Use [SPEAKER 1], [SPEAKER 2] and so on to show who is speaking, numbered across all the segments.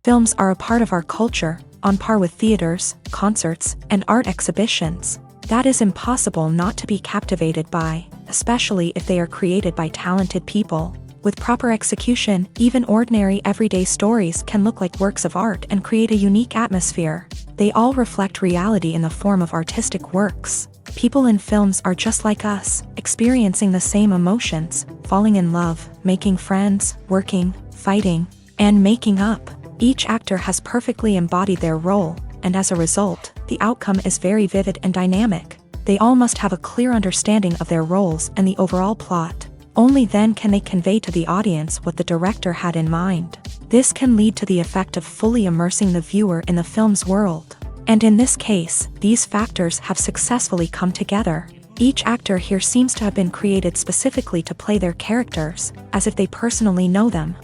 [SPEAKER 1] Films are a part of our culture, on par with theaters, concerts, and art exhibitions. That is impossible not to be captivated by, especially if they are created by talented people. With proper execution, even ordinary everyday stories can look like works of art and create a unique atmosphere. They all reflect reality in the form of artistic works. People in films are just like us, experiencing the same emotions, falling in love, making friends, working, fighting, and making up. Each actor has perfectly embodied their role, and as a result, the outcome is very vivid and dynamic. They all must have a clear understanding of their roles and the overall plot. Only then can they convey to the audience what the director had in mind. This can lead to the effect of fully immersing the viewer in the film's world. And in this case, these factors have successfully come together. Each actor here seems to have been created specifically to play their characters, as if they personally know them.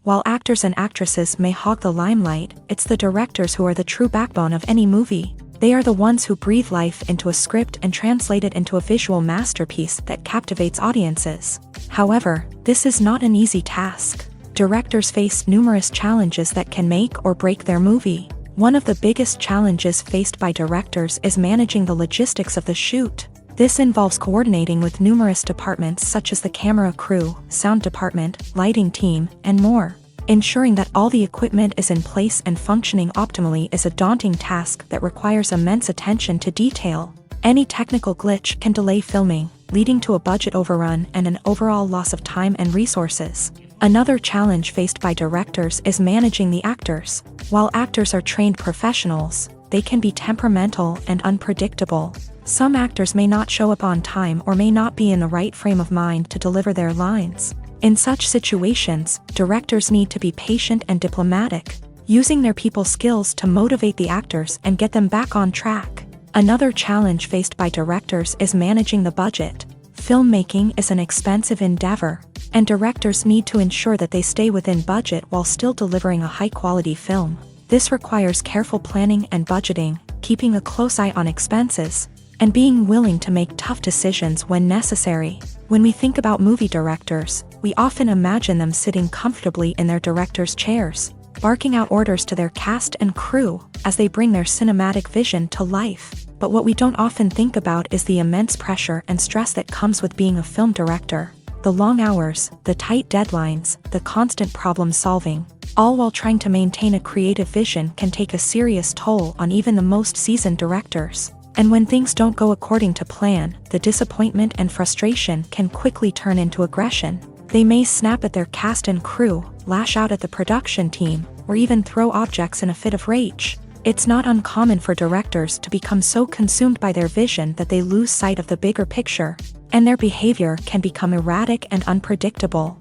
[SPEAKER 1] While actors and actresses may hog the limelight, it's the directors who are the true backbone of any movie. They are the ones who breathe life into a script and translate it into a visual masterpiece that captivates audiences. However, this is not an easy task. Directors face numerous challenges that can make or break their movie. One of the biggest challenges faced by directors is managing the logistics of the shoot. This involves coordinating with numerous departments such as the camera crew, sound department, lighting team, and more. Ensuring that all the equipment is in place and functioning optimally is a daunting task that requires immense attention to detail. Any technical glitch can delay filming, leading to a budget overrun and an overall loss of time and resources. Another challenge faced by directors is managing the actors. While actors are trained professionals, they can be temperamental and unpredictable. Some actors may not show up on time or may not be in the right frame of mind to deliver their lines. In such situations, directors need to be patient and diplomatic, using their people skills to motivate the actors and get them back on track. Another challenge faced by directors is managing the budget. Filmmaking is an expensive endeavor, and directors need to ensure that they stay within budget while still delivering a high-quality film. This requires careful planning and budgeting, keeping a close eye on expenses, and being willing to make tough decisions when necessary. When we think about movie directors, we often imagine them sitting comfortably in their director's chairs, barking out orders to their cast and crew as they bring their cinematic vision to life. But what we don't often think about is the immense pressure and stress that comes with being a film director. The long hours, the tight deadlines, the constant problem solving, all while trying to maintain a creative vision can take a serious toll on even the most seasoned directors. And when things don't go according to plan, the disappointment and frustration can quickly turn into aggression. They may snap at their cast and crew, lash out at the production team, or even throw objects in a fit of rage. It's not uncommon for directors to become so consumed by their vision that they lose sight of the bigger picture, and their behavior can become erratic and unpredictable.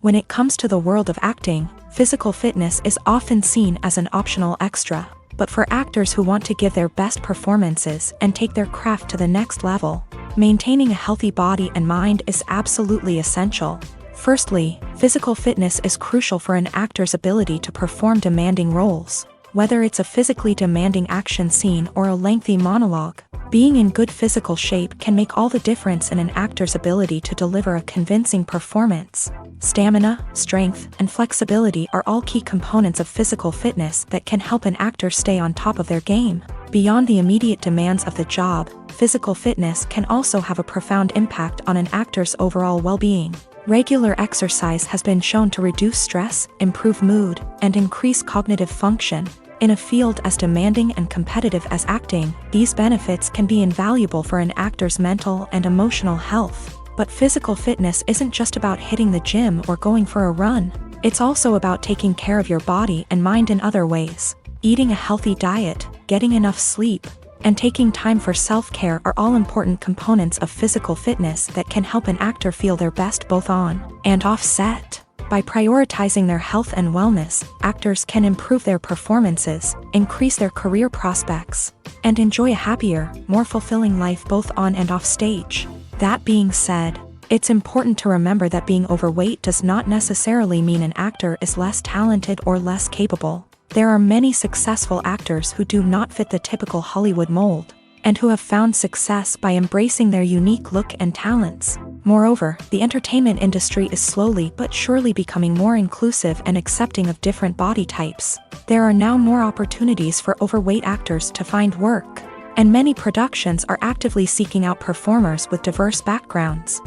[SPEAKER 1] When it comes to the world of acting, physical fitness is often seen as an optional extra. But for actors who want to give their best performances and take their craft to the next level, maintaining a healthy body and mind is absolutely essential. Firstly, physical fitness is crucial for an actor's ability to perform demanding roles. Whether it's a physically demanding action scene or a lengthy monologue, being in good physical shape can make all the difference in an actor's ability to deliver a convincing performance. Stamina, strength, and flexibility are all key components of physical fitness that can help an actor stay on top of their game. Beyond the immediate demands of the job, physical fitness can also have a profound impact on an actor's overall well-being. Regular exercise has been shown to reduce stress, improve mood, and increase cognitive function. In a field as demanding and competitive as acting, these benefits can be invaluable for an actor's mental and emotional health. But physical fitness isn't just about hitting the gym or going for a run. It's also about taking care of your body and mind in other ways. Eating a healthy diet, getting enough sleep, and taking time for self-care are all important components of physical fitness that can help an actor feel their best both on and off set. By prioritizing their health and wellness, actors can improve their performances, increase their career prospects, and enjoy a happier, more fulfilling life both on and off stage. That being said, it's important to remember that being overweight does not necessarily mean an actor is less talented or less capable. There are many successful actors who do not fit the typical Hollywood mold, and who have found success by embracing their unique look and talents. Moreover, the entertainment industry is slowly but surely becoming more inclusive and accepting of different body types. There are now more opportunities for overweight actors to find work, and many productions are actively seeking out performers with diverse backgrounds.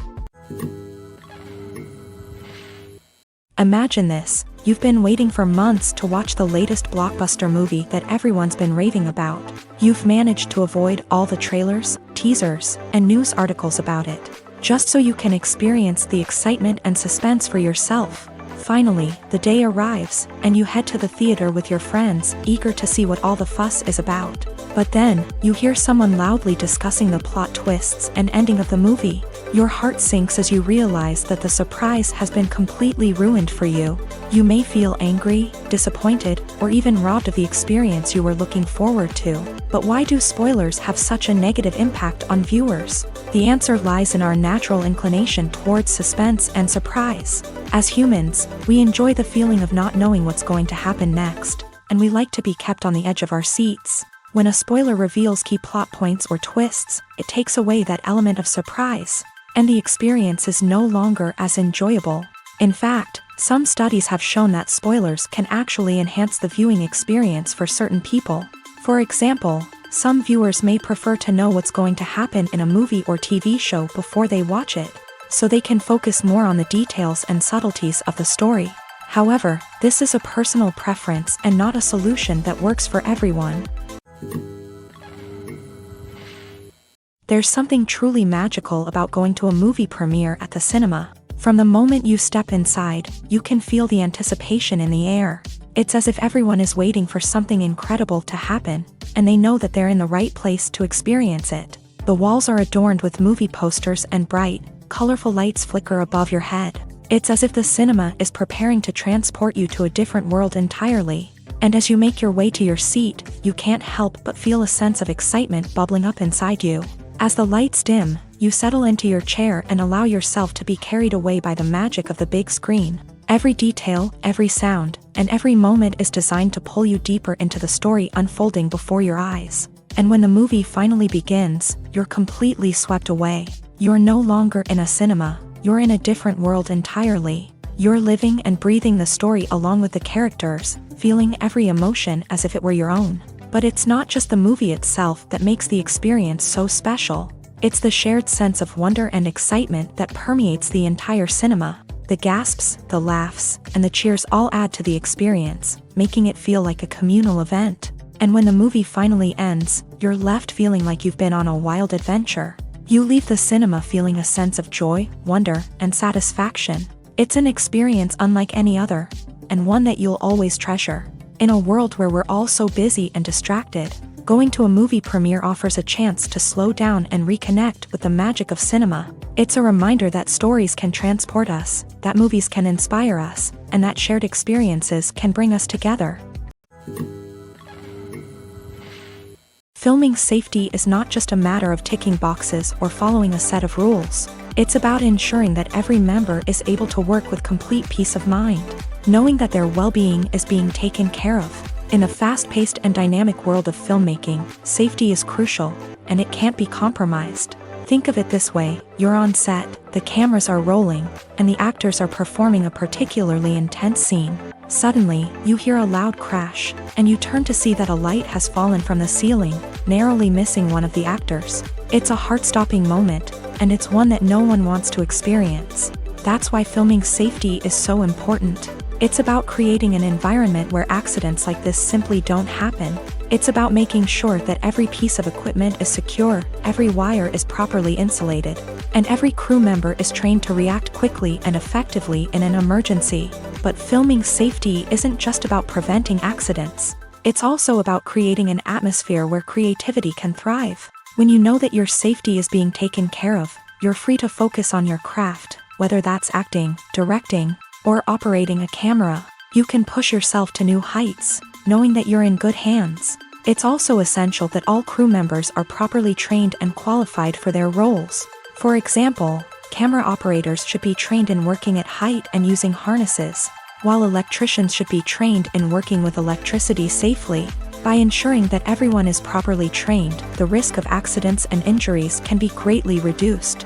[SPEAKER 1] Imagine this: you've been waiting for months to watch the latest blockbuster movie that everyone's been raving about. You've managed to avoid all the trailers, teasers, and news articles about it, just so you can experience the excitement and suspense for yourself. Finally, the day arrives, and you head to the theater with your friends, eager to see what all the fuss is about. But then, you hear someone loudly discussing the plot twists and ending of the movie. Your heart sinks as you realize that the surprise has been completely ruined for you. You may feel angry, disappointed, or even robbed of the experience you were looking forward to. But why do spoilers have such a negative impact on viewers? The answer lies in our natural inclination towards suspense and surprise. As humans, we enjoy the feeling of not knowing what's going to happen next, and we like to be kept on the edge of our seats. When a spoiler reveals key plot points or twists, it takes away that element of surprise, and the experience is no longer as enjoyable. In fact, some studies have shown that spoilers can actually enhance the viewing experience for certain people. For example, some viewers may prefer to know what's going to happen in a movie or TV show before they watch it, so they can focus more on the details and subtleties of the story. However, this is a personal preference and not a solution that works for everyone. There's something truly magical about going to a movie premiere at the cinema. From the moment you step inside, you can feel the anticipation in the air. It's as if everyone is waiting for something incredible to happen, and they know that they're in the right place to experience it. The walls are adorned with movie posters and bright, colorful lights flicker above your head. It's as if the cinema is preparing to transport you to a different world entirely. And as you make your way to your seat, you can't help but feel a sense of excitement bubbling up inside you. As the lights dim, you settle into your chair and allow yourself to be carried away by the magic of the big screen. Every detail, every sound, and every moment is designed to pull you deeper into the story unfolding before your eyes. And when the movie finally begins, you're completely swept away. You're no longer in a cinema, you're in a different world entirely. You're living and breathing the story along with the characters, feeling every emotion as if it were your own. But it's not just the movie itself that makes the experience so special. It's the shared sense of wonder and excitement that permeates the entire cinema. The gasps, the laughs, and the cheers all add to the experience, making it feel like a communal event. And when the movie finally ends, you're left feeling like you've been on a wild adventure. You leave the cinema feeling a sense of joy, wonder, and satisfaction. It's an experience unlike any other, and one that you'll always treasure. In a world where we're all so busy and distracted, going to a movie premiere offers a chance to slow down and reconnect with the magic of cinema. It's a reminder that stories can transport us, that movies can inspire us, and that shared experiences can bring us together. Filming safety is not just a matter of ticking boxes or following a set of rules. It's about ensuring that every member is able to work with complete peace of mind, knowing that their well-being is being taken care of. In the fast-paced and dynamic world of filmmaking, safety is crucial, and it can't be compromised. Think of it this way: you're on set, the cameras are rolling, and the actors are performing a particularly intense scene. Suddenly, you hear a loud crash, and you turn to see that a light has fallen from the ceiling, narrowly missing one of the actors. It's a heart-stopping moment, and it's one that no one wants to experience. That's why filming safety is so important. It's about creating an environment where accidents like this simply don't happen. It's about making sure that every piece of equipment is secure, every wire is properly insulated, and every crew member is trained to react quickly and effectively in an emergency. But filming safety isn't just about preventing accidents. It's also about creating an atmosphere where creativity can thrive. When you know that your safety is being taken care of, you're free to focus on your craft, whether that's acting, directing, or operating a camera. You can push yourself to new heights, knowing that you're in good hands. It's also essential that all crew members are properly trained and qualified for their roles. For example, camera operators should be trained in working at height and using harnesses, while electricians should be trained in working with electricity safely. By ensuring that everyone is properly trained, the risk of accidents and injuries can be greatly reduced.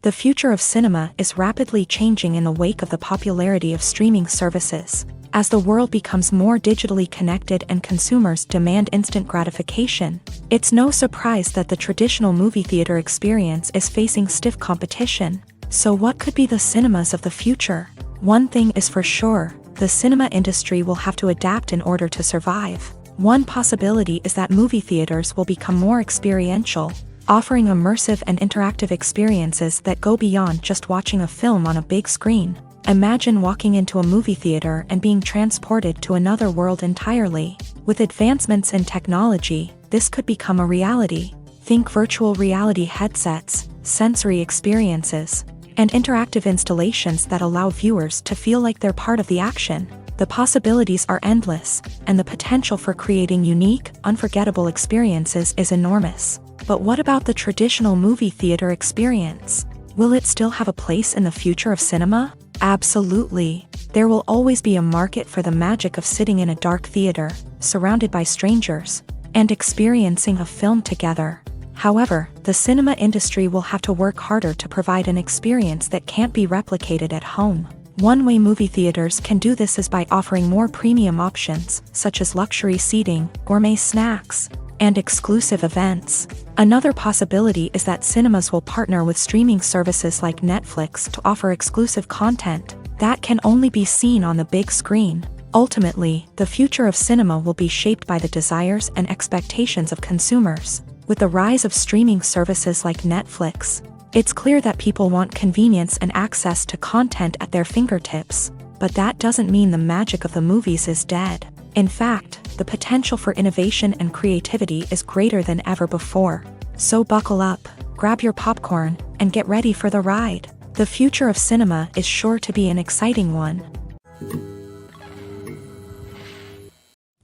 [SPEAKER 1] The future of cinema is rapidly changing in the wake of the popularity of streaming services. As the world becomes more digitally connected and consumers demand instant gratification, it's no surprise that the traditional movie theater experience is facing stiff competition. So what could be the cinemas of the future? One thing is for sure, the cinema industry will have to adapt in order to survive. One possibility is that movie theaters will become more experiential, offering immersive and interactive experiences that go beyond just watching a film on a big screen. Imagine walking into a movie theater and being transported to another world entirely. With advancements in technology, this could become a reality. Think virtual reality headsets, sensory experiences, and interactive installations that allow viewers to feel like they're part of the action. The possibilities are endless, and the potential for creating unique, unforgettable experiences is enormous. But what about the traditional movie theater experience? Will it still have a place in the future of cinema? Absolutely. There will always be a market for the magic of sitting in a dark theater, surrounded by strangers, and experiencing a film together. However, the cinema industry will have to work harder to provide an experience that can't be replicated at home. One way movie theaters can do this is by offering more premium options, such as luxury seating, gourmet snacks, and exclusive events. Another possibility is that cinemas will partner with streaming services like Netflix to offer exclusive content that can only be seen on the big screen. Ultimately, the future of cinema will be shaped by the desires and expectations of consumers. With the rise of streaming services like Netflix, it's clear that people want convenience and access to content at their fingertips. But that doesn't mean the magic of the movies is dead. In fact, the potential for innovation and creativity is greater than ever before. So buckle up, grab your popcorn, and get ready for the ride. The future of cinema is sure to be an exciting one.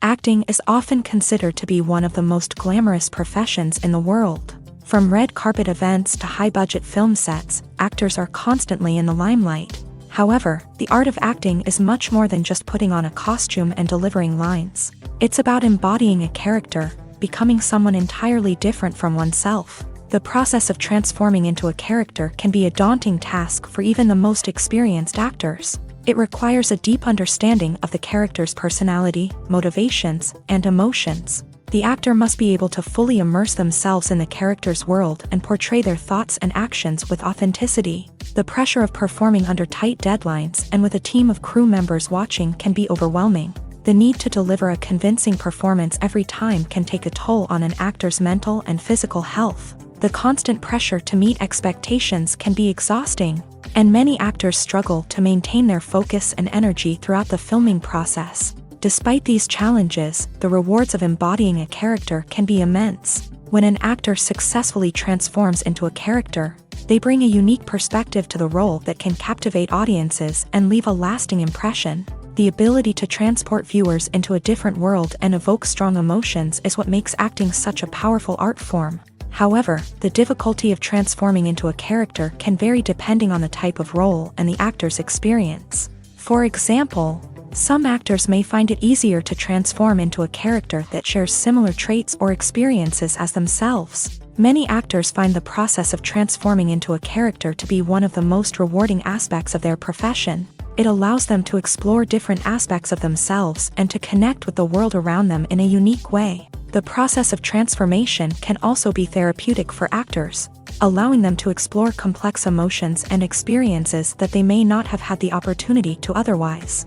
[SPEAKER 1] Acting is often considered to be one of the most glamorous professions in the world. From red carpet events to high-budget film sets, actors are constantly in the limelight. However, the art of acting is much more than just putting on a costume and delivering lines. It's about embodying a character, becoming someone entirely different from oneself. The process of transforming into a character can be a daunting task for even the most experienced actors. It requires a deep understanding of the character's personality, motivations, and emotions. The actor must be able to fully immerse themselves in the character's world and portray their thoughts and actions with authenticity. The pressure of performing under tight deadlines and with a team of crew members watching can be overwhelming. The need to deliver a convincing performance every time can take a toll on an actor's mental and physical health. The constant pressure to meet expectations can be exhausting, and many actors struggle to maintain their focus and energy throughout the filming process. Despite these challenges, the rewards of embodying a character can be immense. When an actor successfully transforms into a character, they bring a unique perspective to the role that can captivate audiences and leave a lasting impression. The ability to transport viewers into a different world and evoke strong emotions is what makes acting such a powerful art form. However, the difficulty of transforming into a character can vary depending on the type of role and the actor's experience. For example, some actors may find it easier to transform into a character that shares similar traits or experiences as themselves. Many actors find the process of transforming into a character to be one of the most rewarding aspects of their profession. It allows them to explore different aspects of themselves and to connect with the world around them in a unique way. The process of transformation can also be therapeutic for actors, allowing them to explore complex emotions and experiences that they may not have had the opportunity to otherwise.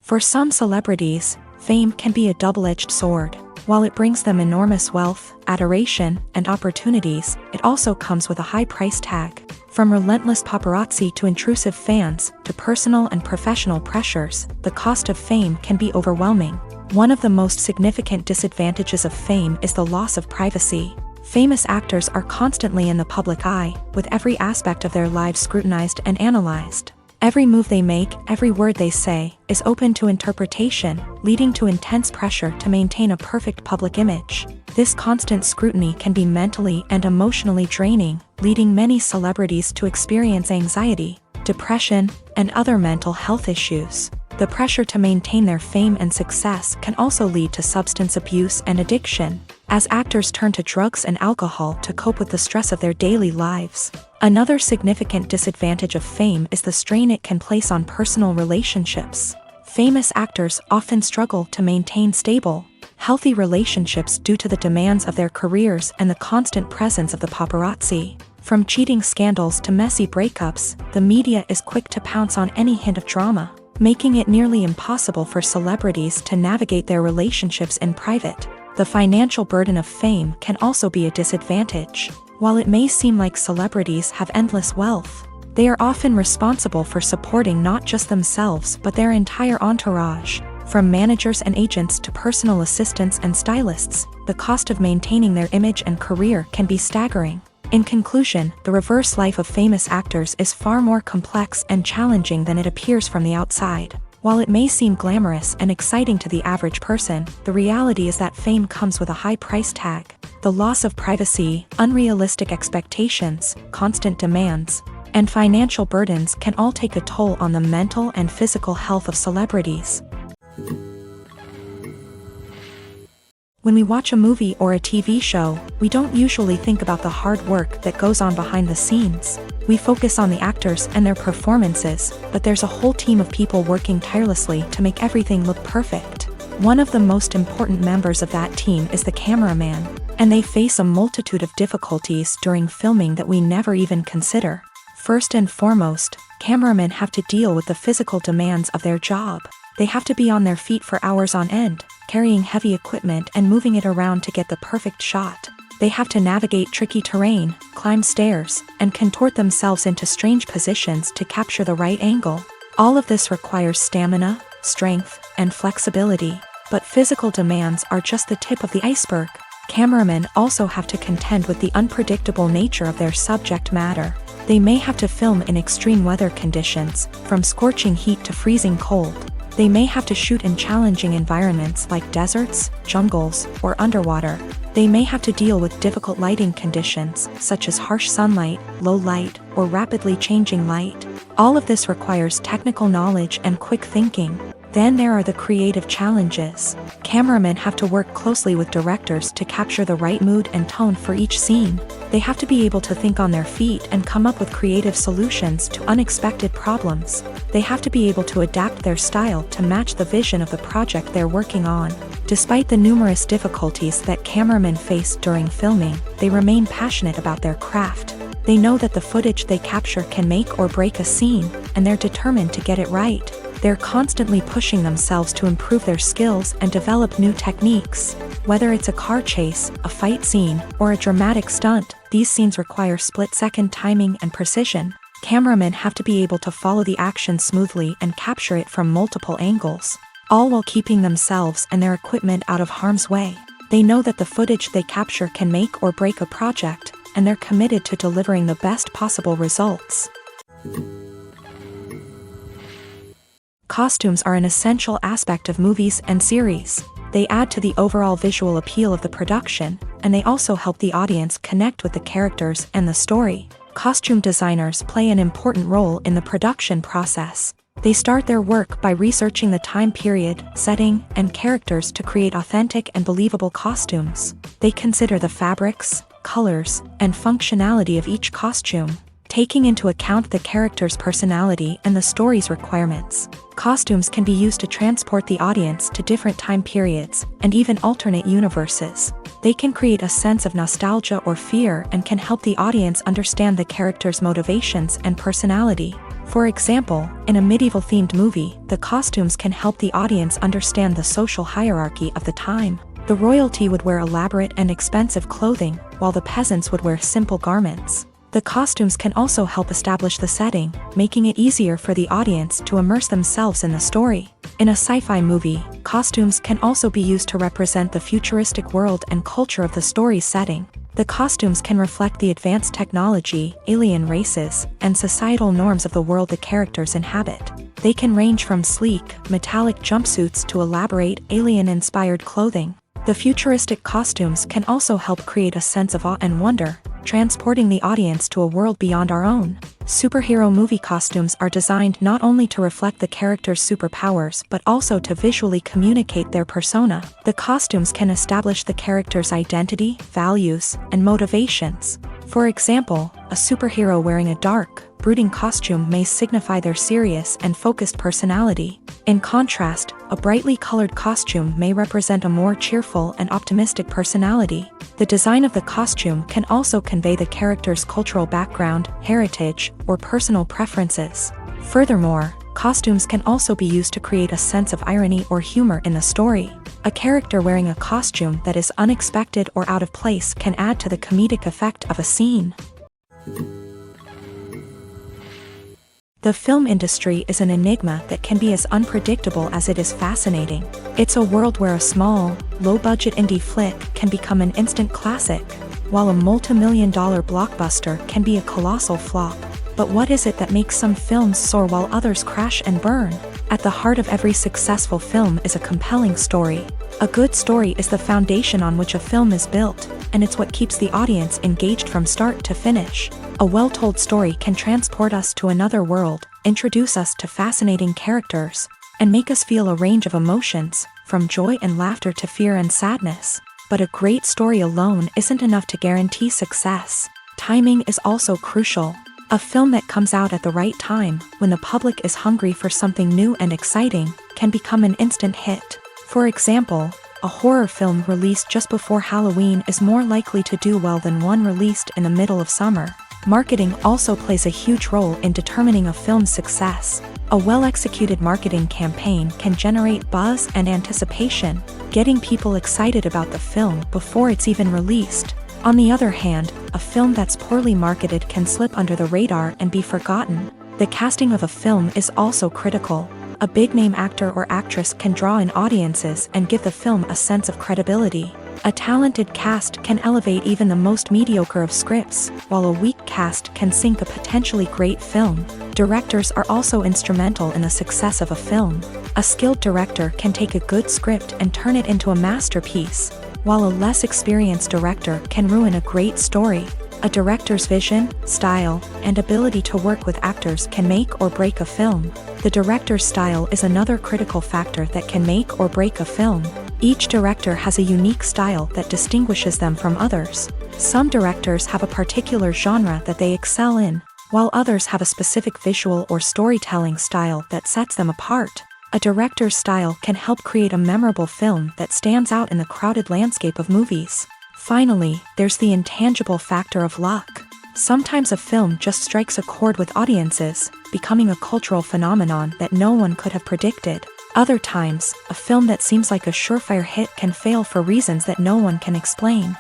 [SPEAKER 1] For some celebrities, fame can be a double-edged sword. While it brings them enormous wealth, adoration, and opportunities, it also comes with a high price tag. From relentless paparazzi to intrusive fans, to personal and professional pressures, the cost of fame can be overwhelming. One of the most significant disadvantages of fame is the loss of privacy. Famous actors are constantly in the public eye, with every aspect of their lives scrutinized and analyzed. Every move they make, every word they say, is open to interpretation, leading to intense pressure to maintain a perfect public image. This constant scrutiny can be mentally and emotionally draining, leading many celebrities to experience anxiety, depression, and other mental health issues. The pressure to maintain their fame and success can also lead to substance abuse and addiction. as actors turn to drugs and alcohol to cope with the stress of their daily lives. Another significant disadvantage of fame is the strain it can place on personal relationships. Famous actors often struggle to maintain stable, healthy relationships due to the demands of their careers and the constant presence of the paparazzi. From cheating scandals to messy breakups, the media is quick to pounce on any hint of drama, making it nearly impossible for celebrities to navigate their relationships in private. The financial burden of fame can also be a disadvantage. While it may seem like celebrities have endless wealth, they are often responsible for supporting not just themselves but their entire entourage. From managers and agents to personal assistants and stylists, the cost of maintaining their image and career can be staggering. In conclusion, the reverse life of famous actors is far more complex and challenging than it appears from the outside. While it may seem glamorous and exciting to the average person, the reality is that fame comes with a high price tag. The loss of privacy, unrealistic expectations, constant demands, and financial burdens can all take a toll on the mental and physical health of celebrities. When we watch a movie or a TV show, we don't usually think about the hard work that goes on behind the scenes. We focus on the actors and their performances, but there's a whole team of people working tirelessly to make everything look perfect. One of the most important members of that team is the cameraman, and they face a multitude of difficulties during filming that we never even consider. First and foremost, cameramen have to deal with the physical demands of their job. They have to be on their feet for hours on end, carrying heavy equipment and moving it around to get the perfect shot. They have to navigate tricky terrain, climb stairs, and contort themselves into strange positions to capture the right angle. All of this requires stamina, strength, and flexibility. But physical demands are just the tip of the iceberg. Cameramen also have to contend with the unpredictable nature of their subject matter. They may have to film in extreme weather conditions, from scorching heat to freezing cold. They may have to shoot in challenging environments like deserts, jungles, or underwater. They may have to deal with difficult lighting conditions, such as harsh sunlight, low light, or rapidly changing light. All of this requires technical knowledge and quick thinking. Then there are the creative challenges. Cameramen have to work closely with directors to capture the right mood and tone for each scene. They have to be able to think on their feet and come up with creative solutions to unexpected problems. They have to be able to adapt their style to match the vision of the project they're working on. Despite the numerous difficulties that cameramen face during filming, they remain passionate about their craft. They know that the footage they capture can make or break a scene, and they're determined to get it right. They're constantly pushing themselves to improve their skills and develop new techniques. Whether it's a car chase, a fight scene, or a dramatic stunt, these scenes require split-second timing and precision. Cameramen have to be able to follow the action smoothly and capture it from multiple angles, all while keeping themselves and their equipment out of harm's way. They know that the footage they capture can make or break a project, and they're committed to delivering the best possible results. Costumes are an essential aspect of movies and series. They add to the overall visual appeal of the production, and they also help the audience connect with the characters and the story. Costume designers play an important role in the production process. They start their work by researching the time period, setting, and characters to create authentic and believable costumes. They consider the fabrics, colors, and functionality of each costume, taking into account the character's personality and the story's requirements. Costumes can be used to transport the audience to different time periods and even alternate universes. They can create a sense of nostalgia or fear and can help the audience understand the character's motivations and personality. For example, in a medieval-themed movie, the costumes can help the audience understand the social hierarchy of the time. The royalty would wear elaborate and expensive clothing, while the peasants would wear simple garments. The costumes can also help establish the setting, making it easier for the audience to immerse themselves in the story. In a sci-fi movie, costumes can also be used to represent the futuristic world and culture of the story's setting. The costumes can reflect the advanced technology, alien races, and societal norms of the world the characters inhabit. They can range from sleek, metallic jumpsuits to elaborate, alien-inspired clothing. The futuristic costumes can also help create a sense of awe and wonder, transporting the audience to a world beyond our own. Superhero movie costumes are designed not only to reflect the character's superpowers but also to visually communicate their persona. The costumes can establish the character's identity, values, and motivations. For example, a superhero wearing a dark, brooding costume may signify their serious and focused personality. In contrast, a brightly colored costume may represent a more cheerful and optimistic personality. The design of the costume can also convey the character's cultural background, heritage, or personal preferences. Furthermore, costumes can also be used to create a sense of irony or humor in the story. A character wearing a costume that is unexpected or out of place can add to the comedic effect of a scene. The film industry is an enigma that can be as unpredictable as it is fascinating. It's a world where a small, low-budget indie flick can become an instant classic, while a multi-million-dollar blockbuster can be a colossal flop. But what is it that makes some films soar while others crash and burn? At the heart of every successful film is a compelling story. A good story is the foundation on which a film is built, and it's what keeps the audience engaged from start to finish. A well-told story can transport us to another world, introduce us to fascinating characters, and make us feel a range of emotions, from joy and laughter to fear and sadness. But a great story alone isn't enough to guarantee success. Timing is also crucial. A film that comes out at the right time, when the public is hungry for something new and exciting, can become an instant hit. For example, a horror film released just before Halloween is more likely to do well than one released in the middle of summer. Marketing also plays a huge role in determining a film's success. A well-executed marketing campaign can generate buzz and anticipation, getting people excited about the film before it's even released. On the other hand, a film that's poorly marketed can slip under the radar and be forgotten. The casting of a film is also critical. A big-name actor or actress can draw in audiences and give the film a sense of credibility. A talented cast can elevate even the most mediocre of scripts, while a weak cast can sink a potentially great film. Directors are also instrumental in the success of a film. A skilled director can take a good script and turn it into a masterpiece, while a less experienced director can ruin a great story. A director's vision, style, and ability to work with actors can make or break a film. The director's style is another critical factor that can make or break a film. Each director has a unique style that distinguishes them from others. Some directors have a particular genre that they excel in, while others have a specific visual or storytelling style that sets them apart. A director's style can help create a memorable film that stands out in the crowded landscape of movies. Finally, there's the intangible factor of luck. Sometimes a film just strikes a chord with audiences, becoming a cultural phenomenon that no one could have predicted. Other times, a film that seems like a surefire hit can fail for reasons that no one can explain.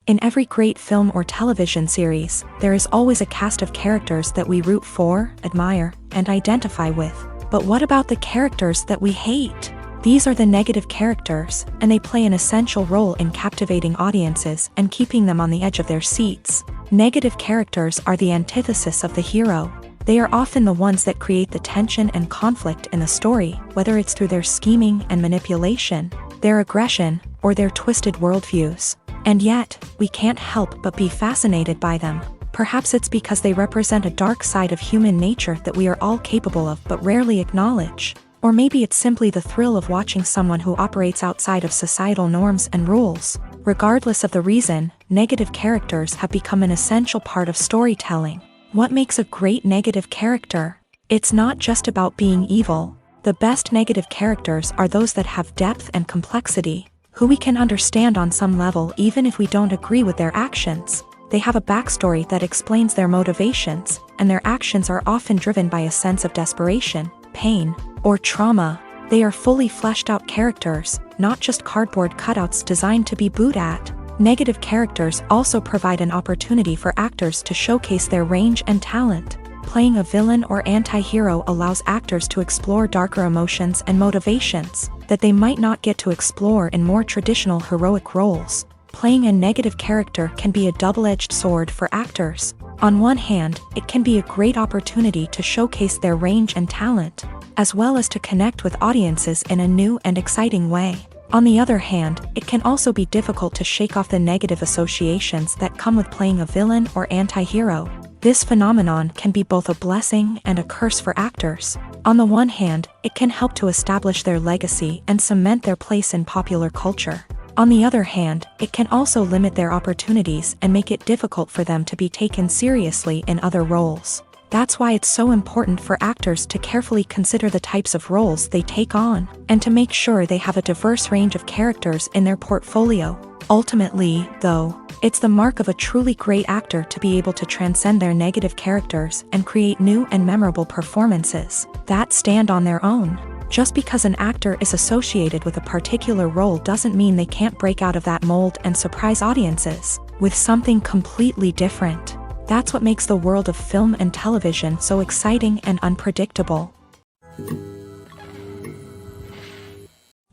[SPEAKER 1] In every great film or television series, there is always a cast of characters that we root for, admire, and identify with. But what about the characters that we hate? These are the negative characters, and they play an essential role in captivating audiences and keeping them on the edge of their seats. Negative characters are the antithesis of the hero. They are often the ones that create the tension and conflict in the story, whether it's through their scheming and manipulation, their aggression, or their twisted worldviews. And yet, we can't help but be fascinated by them. Perhaps it's because they represent a dark side of human nature that we are all capable of but rarely acknowledge. Or maybe it's simply the thrill of watching someone who operates outside of societal norms and rules. Regardless of the reason, negative characters have become an essential part of storytelling. What makes a great negative character? It's not just about being evil. The best negative characters are those that have depth and complexity, who we can understand on some level even if we don't agree with their actions. They have a backstory that explains their motivations, and their actions are often driven by a sense of desperation, pain, or trauma. They are fully fleshed out characters, not just cardboard cutouts designed to be booed at. Negative characters also provide an opportunity for actors to showcase their range and talent. Playing a villain or anti-hero allows actors to explore darker emotions and motivations that they might not get to explore in more traditional heroic roles. Playing a negative character can be a double-edged sword for actors. On one hand, it can be a great opportunity to showcase their range and talent, as well as to connect with audiences in a new and exciting way. On the other hand, it can also be difficult to shake off the negative associations that come with playing a villain or anti-hero. This phenomenon can be both a blessing and a curse for actors. On the one hand, it can help to establish their legacy and cement their place in popular culture. On the other hand, it can also limit their opportunities and make it difficult for them to be taken seriously in other roles. That's why it's so important for actors to carefully consider the types of roles they take on, and to make sure they have a diverse range of characters in their portfolio. Ultimately, though, it's the mark of a truly great actor to be able to transcend their negative characters and create new and memorable performances that stand on their own. Just because an actor is associated with a particular role doesn't mean they can't break out of that mold and surprise audiences with something completely different. That's what makes the world of film and television so exciting and unpredictable.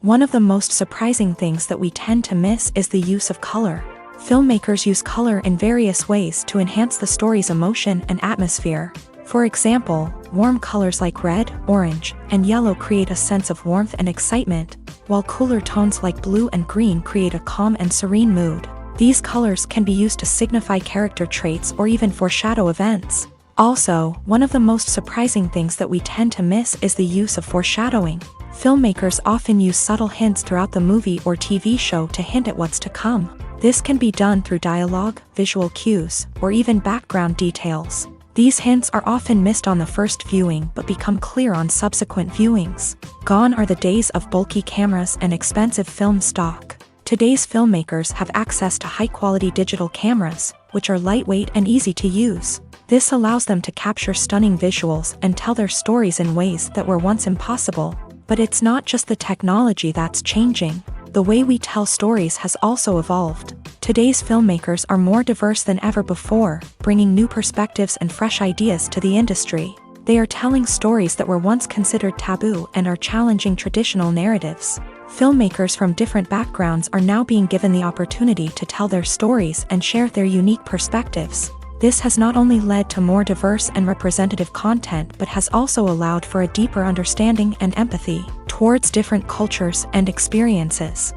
[SPEAKER 1] One of the most surprising things that we tend to miss is the use of color. Filmmakers use color in various ways to enhance the story's emotion and atmosphere. For example, warm colors like red, orange, and yellow create a sense of warmth and excitement, while cooler tones like blue and green create a calm and serene mood. These colors can be used to signify character traits or even foreshadow events. Also, one of the most surprising things that we tend to miss is the use of foreshadowing. Filmmakers often use subtle hints throughout the movie or TV show to hint at what's to come. This can be done through dialogue, visual cues, or even background details. These hints are often missed on the first viewing but become clear on subsequent viewings. Gone are the days of bulky cameras and expensive film stock. Today's filmmakers have access to high-quality digital cameras, which are lightweight and easy to use. This allows them to capture stunning visuals and tell their stories in ways that were once impossible. But it's not just the technology that's changing. The way we tell stories has also evolved. Today's filmmakers are more diverse than ever before, bringing new perspectives and fresh ideas to the industry. They are telling stories that were once considered taboo and are challenging traditional narratives. Filmmakers from different backgrounds are now being given the opportunity to tell their stories and share their unique perspectives. This has not only led to more diverse and representative content but has also allowed for a deeper understanding and empathy towards different cultures and experiences.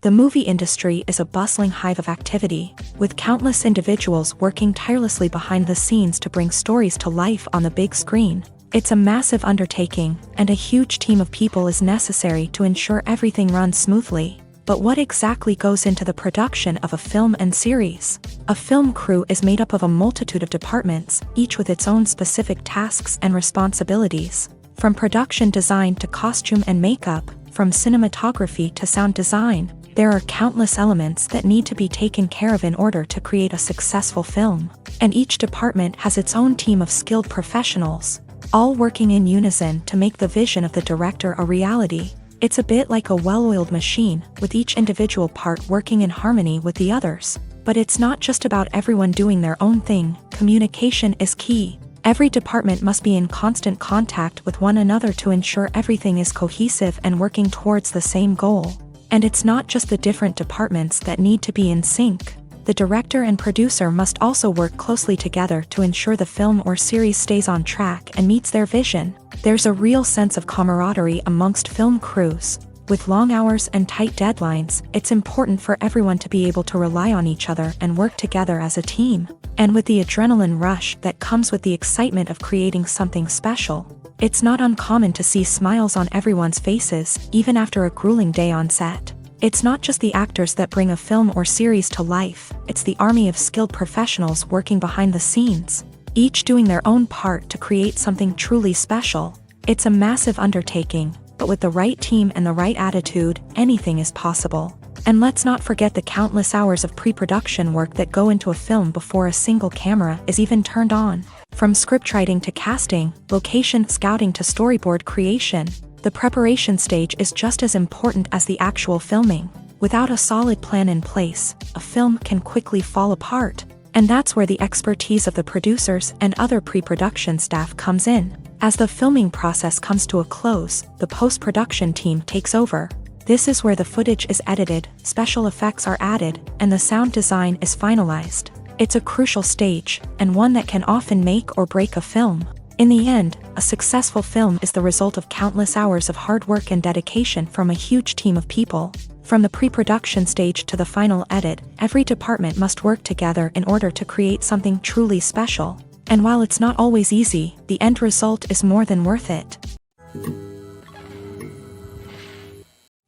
[SPEAKER 1] The movie industry is a bustling hive of activity, with countless individuals working tirelessly behind the scenes to bring stories to life on the big screen. It's a massive undertaking, and a huge team of people is necessary to ensure everything runs smoothly. But what exactly goes into the production of a film and series? A film crew is made up of a multitude of departments, each with its own specific tasks and responsibilities. From production design to costume and makeup, from cinematography to sound design, there are countless elements that need to be taken care of in order to create a successful film. And each department has its own team of skilled professionals, all working in unison to make the vision of the director a reality. It's a bit like a well-oiled machine, with each individual part working in harmony with the others. But it's not just about everyone doing their own thing. Communication is key. Every department must be in constant contact with one another to ensure everything is cohesive and working towards the same goal. And it's not just the different departments that need to be in sync. The director and producer must also work closely together to ensure the film or series stays on track and meets their vision. There's a real sense of camaraderie amongst film crews. With long hours and tight deadlines, it's important for everyone to be able to rely on each other and work together as a team. And with the adrenaline rush that comes with the excitement of creating something special, it's not uncommon to see smiles on everyone's faces, even after a grueling day on set. It's not just the actors that bring a film or series to life, it's the army of skilled professionals working behind the scenes, each doing their own part to create something truly special. It's a massive undertaking, but with the right team and the right attitude, anything is possible. And let's not forget the countless hours of pre-production work that go into a film before a single camera is even turned on. From scriptwriting to casting, location scouting to storyboard creation, the preparation stage is just as important as the actual filming. Without a solid plan in place, a film can quickly fall apart. And that's where the expertise of the producers and other pre-production staff comes in. As the filming process comes to a close, the post-production team takes over. This is where the footage is edited, special effects are added, and the sound design is finalized. It's a crucial stage, and one that can often make or break a film. In the end, a successful film is the result of countless hours of hard work and dedication from a huge team of people. From the pre-production stage to the final edit, every department must work together in order to create something truly special. And while it's not always easy, the end result is more than worth it.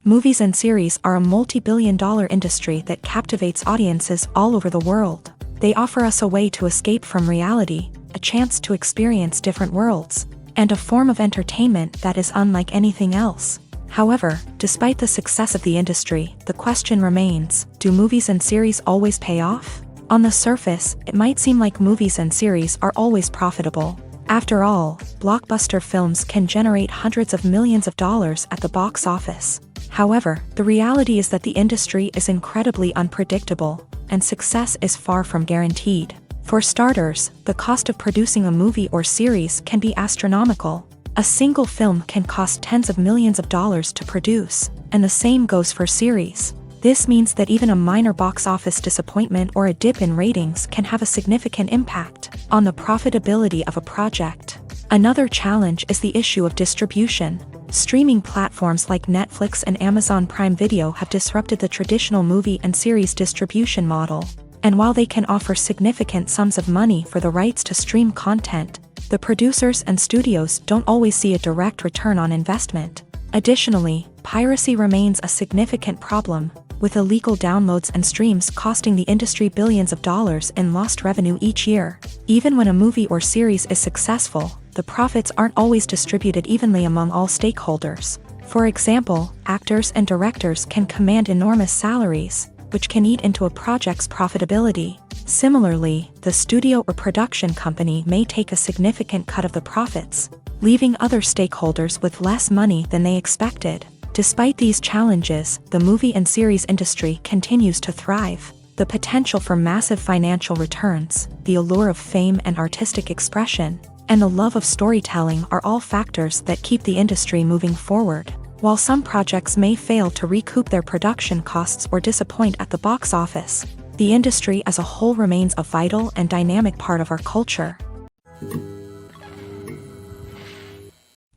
[SPEAKER 1] Movies and series are a multi-billion-dollar industry that captivates audiences all over the world. They offer us a way to escape from reality, a chance to experience different worlds, and a form of entertainment that is unlike anything else. However, despite the success of the industry, the question remains, do movies and series always pay off? On the surface, it might seem like movies and series are always profitable. After all, blockbuster films can generate hundreds of millions of dollars at the box office. However, the reality is that the industry is incredibly unpredictable, and success is far from guaranteed. For starters, the cost of producing a movie or series can be astronomical. A single film can cost tens of millions of dollars to produce, and the same goes for series. This means that even a minor box office disappointment or a dip in ratings can have a significant impact on the profitability of a project. Another challenge is the issue of distribution. Streaming platforms like Netflix and Amazon Prime Video have disrupted the traditional movie and series distribution model. And while they can offer significant sums of money for the rights to stream content, the producers and studios don't always see a direct return on investment. Additionally, piracy remains a significant problem, with illegal downloads and streams costing the industry billions of dollars in lost revenue each year. Even when a movie or series is successful, the profits aren't always distributed evenly among all stakeholders. For example, actors and directors can command enormous salaries, which can eat into a project's profitability. Similarly, the studio or production company may take a significant cut of the profits, leaving other stakeholders with less money than they expected. Despite these challenges, the movie and series industry continues to thrive. The potential for massive financial returns, the allure of fame and artistic expression, and the love of storytelling are all factors that keep the industry moving forward. While some projects may fail to recoup their production costs or disappoint at the box office, the industry as a whole remains a vital and dynamic part of our culture.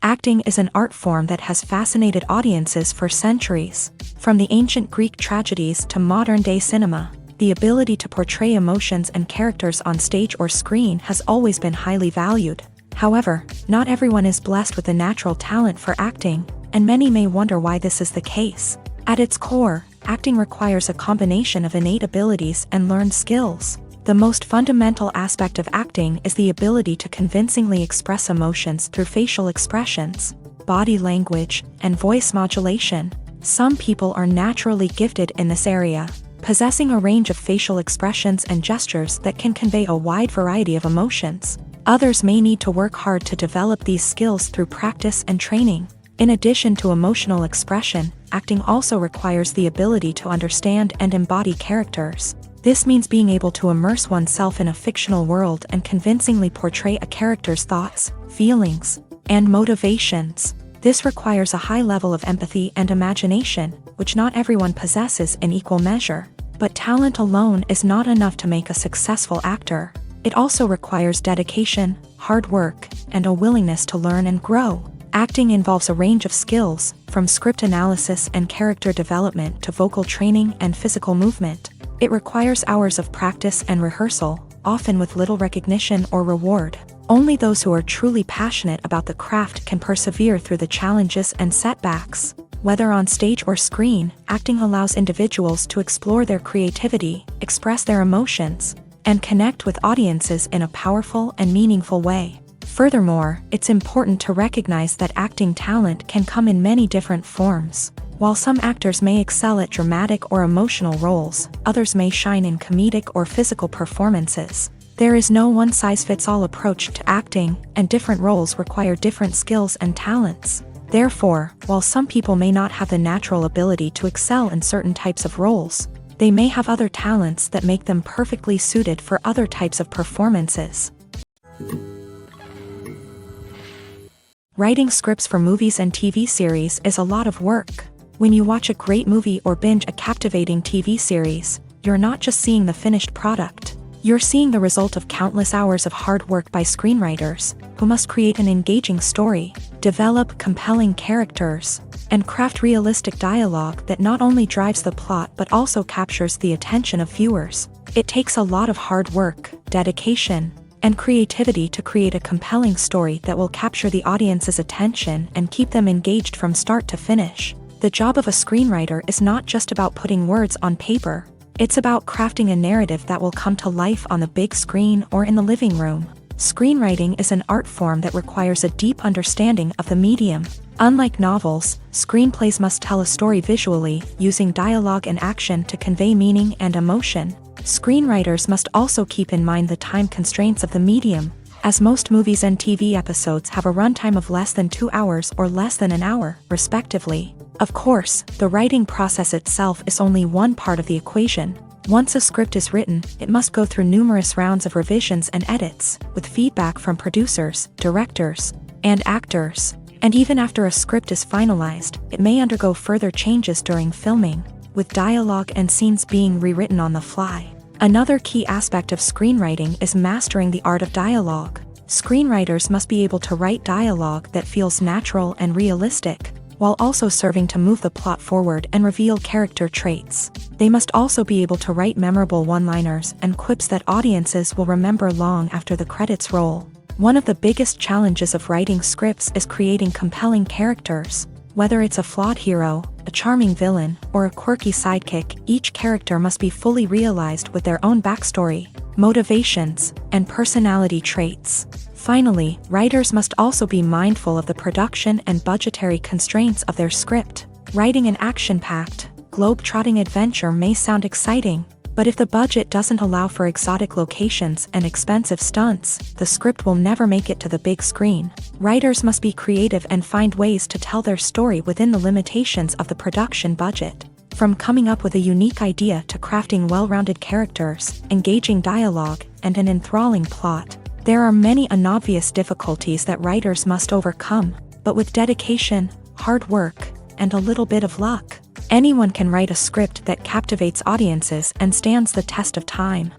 [SPEAKER 1] Acting is an art form that has fascinated audiences for centuries. From the ancient Greek tragedies to modern-day cinema, the ability to portray emotions and characters on stage or screen has always been highly valued. However, not everyone is blessed with a natural talent for acting, and many may wonder why this is the case. At its core, acting requires a combination of innate abilities and learned skills. The most fundamental aspect of acting is the ability to convincingly express emotions through facial expressions, body language, and voice modulation. Some people are naturally gifted in this area, possessing a range of facial expressions and gestures that can convey a wide variety of emotions. Others may need to work hard to develop these skills through practice and training. In addition to emotional expression, acting also requires the ability to understand and embody characters. This means being able to immerse oneself in a fictional world and convincingly portray a character's thoughts, feelings, and motivations. This requires a high level of empathy and imagination, which not everyone possesses in equal measure. But talent alone is not enough to make a successful actor. It also requires dedication, hard work, and a willingness to learn and grow. Acting involves a range of skills, from script analysis and character development to vocal training and physical movement. It requires hours of practice and rehearsal, often with little recognition or reward. Only those who are truly passionate about the craft can persevere through the challenges and setbacks. Whether on stage or screen, acting allows individuals to explore their creativity, express their emotions, and connect with audiences in a powerful and meaningful way. Furthermore, it's important to recognize that acting talent can come in many different forms. While some actors may excel at dramatic or emotional roles, others may shine in comedic or physical performances. There is no one-size-fits-all approach to acting, and different roles require different skills and talents. Therefore, while some people may not have the natural ability to excel in certain types of roles, they may have other talents that make them perfectly suited for other types of performances. Writing scripts for movies and TV series is a lot of work. When you watch a great movie or binge a captivating TV series, you're not just seeing the finished product. You're seeing the result of countless hours of hard work by screenwriters, who must create an engaging story, develop compelling characters, and craft realistic dialogue that not only drives the plot but also captures the attention of viewers. It takes a lot of hard work, dedication, and creativity to create a compelling story that will capture the audience's attention and keep them engaged from start to finish. The job of a screenwriter is not just about putting words on paper. It's about crafting a narrative that will come to life on the big screen or in the living room. Screenwriting is an art form that requires a deep understanding of the medium. Unlike novels, screenplays must tell a story visually, using dialogue and action to convey meaning and emotion. Screenwriters must also keep in mind the time constraints of the medium, as most movies and TV episodes have a runtime of less than 2 hours or less than an hour, respectively. Of course, the writing process itself is only one part of the equation. Once a script is written, it must go through numerous rounds of revisions and edits, with feedback from producers, directors, and actors. And even after a script is finalized, it may undergo further changes during filming, with dialogue and scenes being rewritten on the fly. Another key aspect of screenwriting is mastering the art of dialogue. Screenwriters must be able to write dialogue that feels natural and realistic, while also serving to move the plot forward and reveal character traits. They must also be able to write memorable one-liners and quips that audiences will remember long after the credits roll. One of the biggest challenges of writing scripts is creating compelling characters. Whether it's a flawed hero, a charming villain, or a quirky sidekick, each character must be fully realized with their own backstory, motivations, and personality traits. Finally, writers must also be mindful of the production and budgetary constraints of their script. Writing an action-packed, globe-trotting adventure may sound exciting, but if the budget doesn't allow for exotic locations and expensive stunts, the script will never make it to the big screen. Writers must be creative and find ways to tell their story within the limitations of the production budget. From coming up with a unique idea to crafting well-rounded characters, engaging dialogue, and an enthralling plot, there are many unobvious difficulties that writers must overcome, but with dedication, hard work, and a little bit of luck, anyone can write a script that captivates audiences and stands the test of time.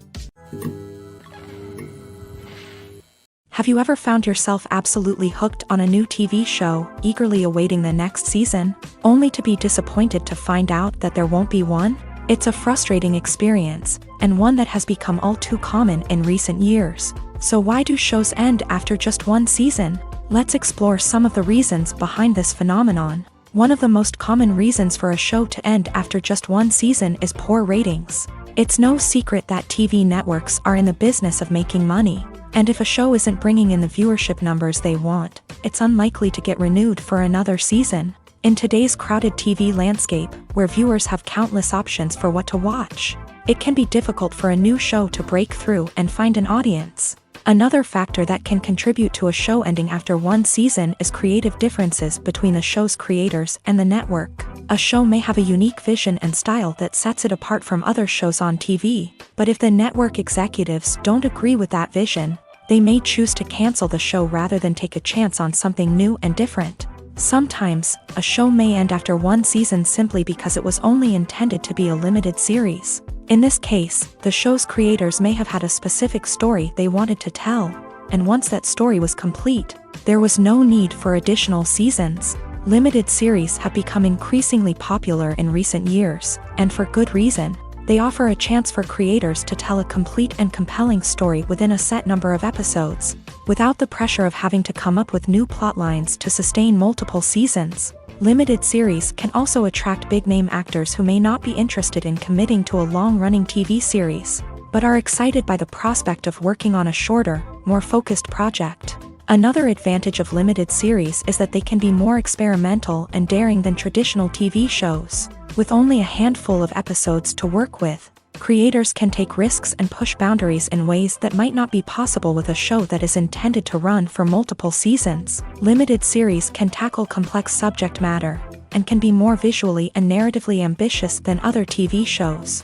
[SPEAKER 1] Have you ever found yourself absolutely hooked on a new TV show, eagerly awaiting the next season, only to be disappointed to find out that there won't be one? It's a frustrating experience, and one that has become all too common in recent years. So why do shows end after just one season? Let's explore some of the reasons behind this phenomenon. One of the most common reasons for a show to end after just one season is poor ratings. It's no secret that TV networks are in the business of making money, and if a show isn't bringing in the viewership numbers they want, it's unlikely to get renewed for another season. In today's crowded TV landscape, where viewers have countless options for what to watch, it can be difficult for a new show to break through and find an audience. Another factor that can contribute to a show ending after one season is creative differences between the show's creators and the network. A show may have a unique vision and style that sets it apart from other shows on TV, but if the network executives don't agree with that vision, they may choose to cancel the show rather than take a chance on something new and different. Sometimes, a show may end after one season simply because it was only intended to be a limited series. In this case, the show's creators may have had a specific story they wanted to tell, and once that story was complete, there was no need for additional seasons. Limited series have become increasingly popular in recent years, and for good reason. They offer a chance for creators to tell a complete and compelling story within a set number of episodes, without the pressure of having to come up with new plotlines to sustain multiple seasons. Limited series can also attract big-name actors who may not be interested in committing to a long-running TV series, but are excited by the prospect of working on a shorter, more focused project. Another advantage of limited series is that they can be more experimental and daring than traditional TV shows. With only a handful of episodes to work with, creators can take risks and push boundaries in ways that might not be possible with a show that is intended to run for multiple seasons. Limited series can tackle complex subject matter, and can be more visually and narratively ambitious than other TV shows.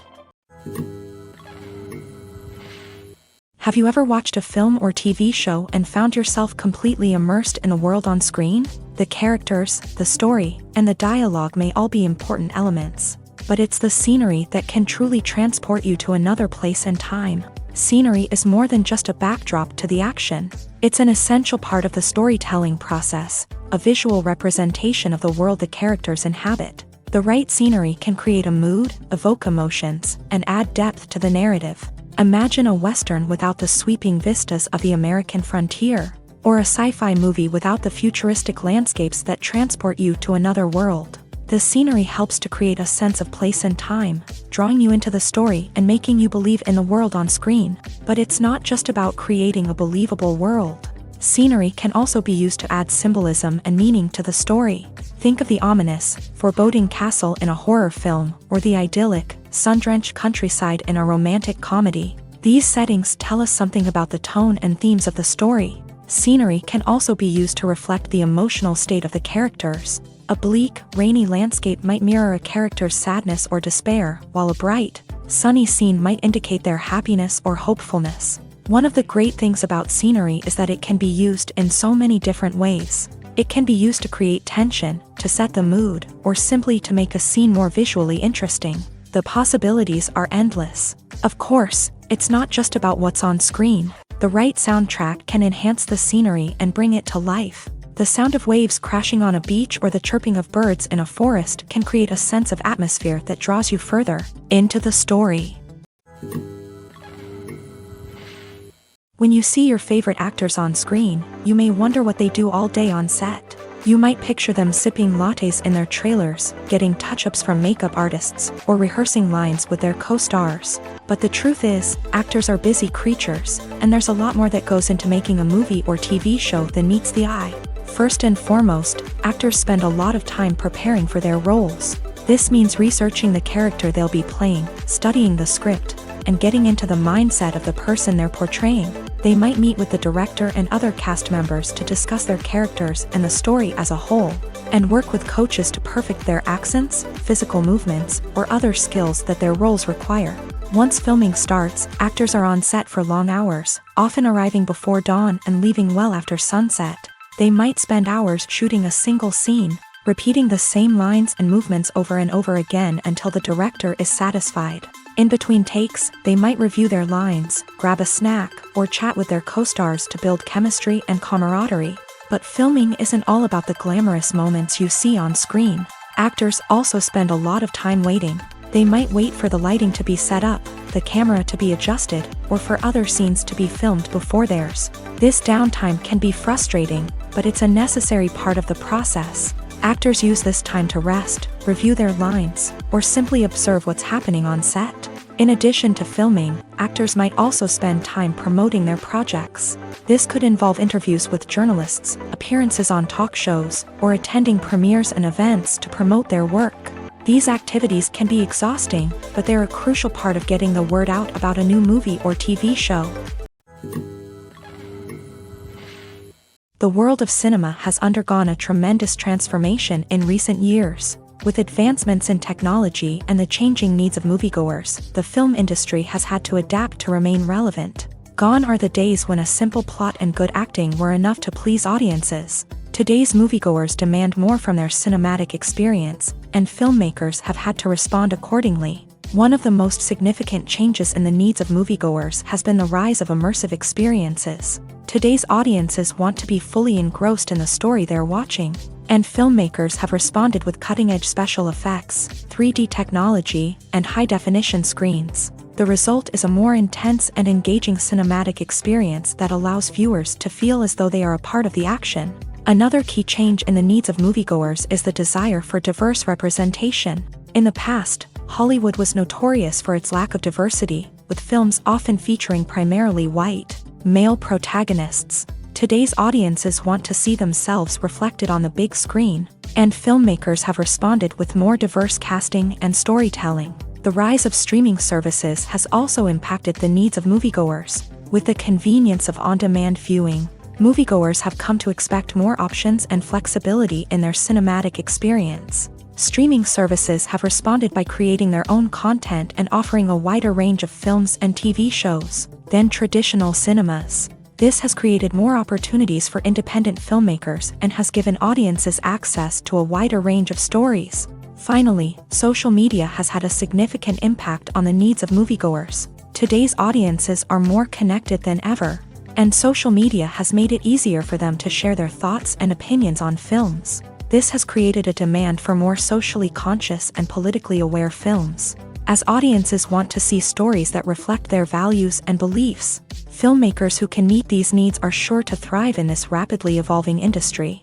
[SPEAKER 1] Have you ever watched a film or TV show and found yourself completely immersed in the world on screen? The characters, the story, and the dialogue may all be important elements, but it's the scenery that can truly transport you to another place and time. Scenery is more than just a backdrop to the action. It's an essential part of the storytelling process, a visual representation of the world the characters inhabit. The right scenery can create a mood, evoke emotions, and add depth to the narrative. Imagine a Western without the sweeping vistas of the American frontier, or a sci-fi movie without the futuristic landscapes that transport you to another world. The scenery helps to create a sense of place and time, drawing you into the story and making you believe in the world on screen. But it's not just about creating a believable world. Scenery can also be used to add symbolism and meaning to the story. Think of the ominous, foreboding castle in a horror film, or the idyllic, sun-drenched countryside in a romantic comedy. These settings tell us something about the tone and themes of the story. Scenery can also be used to reflect the emotional state of the characters. A bleak, rainy landscape might mirror a character's sadness or despair, while a bright, sunny scene might indicate their happiness or hopefulness. One of the great things about scenery is that it can be used in so many different ways. It can be used to create tension, to set the mood, or simply to make a scene more visually interesting. The possibilities are endless. Of course, it's not just about what's on screen. The right soundtrack can enhance the scenery and bring it to life. The sound of waves crashing on a beach or the chirping of birds in a forest can create a sense of atmosphere that draws you further into the story. When you see your favorite actors on screen, you may wonder what they do all day on set. You might picture them sipping lattes in their trailers, getting touch-ups from makeup artists, or rehearsing lines with their co-stars. But the truth is, actors are busy creatures, and there's a lot more that goes into making a movie or TV show than meets the eye. First and foremost, actors spend a lot of time preparing for their roles. This means researching the character they'll be playing, studying the script, and getting into the mindset of the person they're portraying. They might meet with the director and other cast members to discuss their characters and the story as a whole, and work with coaches to perfect their accents, physical movements, or other skills that their roles require. Once filming starts, actors are on set for long hours, often arriving before dawn and leaving well after sunset. They might spend hours shooting a single scene, repeating the same lines and movements over and over again until the director is satisfied. In between takes, they might review their lines, grab a snack, or chat with their co-stars to build chemistry and camaraderie. But filming isn't all about the glamorous moments you see on screen. Actors also spend a lot of time waiting. They might wait for the lighting to be set up, the camera to be adjusted, or for other scenes to be filmed before theirs. This downtime can be frustrating, but it's a necessary part of the process. Actors use this time to rest, review their lines, or simply observe what's happening on set. In addition to filming, actors might also spend time promoting their projects. This could involve interviews with journalists, appearances on talk shows, or attending premieres and events to promote their work. These activities can be exhausting, but they're a crucial part of getting the word out about a new movie or TV show. The world of cinema has undergone a tremendous transformation in recent years. With advancements in technology and the changing needs of moviegoers, the film industry has had to adapt to remain relevant. Gone are the days when a simple plot and good acting were enough to please audiences. Today's moviegoers demand more from their cinematic experience, and filmmakers have had to respond accordingly. One of the most significant changes in the needs of moviegoers has been the rise of immersive experiences. Today's audiences want to be fully engrossed in the story they're watching, and filmmakers have responded with cutting-edge special effects, 3D technology, and high-definition screens. The result is a more intense and engaging cinematic experience that allows viewers to feel as though they are a part of the action. Another key change in the needs of moviegoers is the desire for diverse representation. In the past, Hollywood was notorious for its lack of diversity, with films often featuring primarily white, male protagonists. Today's audiences want to see themselves reflected on the big screen, and filmmakers have responded with more diverse casting and storytelling. The rise of streaming services has also impacted the needs of moviegoers. With the convenience of on-demand viewing, moviegoers have come to expect more options and flexibility in their cinematic experience. Streaming services have responded by creating their own content and offering a wider range of films and TV shows than traditional cinemas. This has created more opportunities for independent filmmakers and has given audiences access to a wider range of stories. Finally, social media has had a significant impact on the needs of moviegoers. Today's audiences are more connected than ever, and social media has made it easier for them to share their thoughts and opinions on films. This has created a demand for more socially conscious and politically aware films. As audiences want to see stories that reflect their values and beliefs, filmmakers who can meet these needs are sure to thrive in this rapidly evolving industry.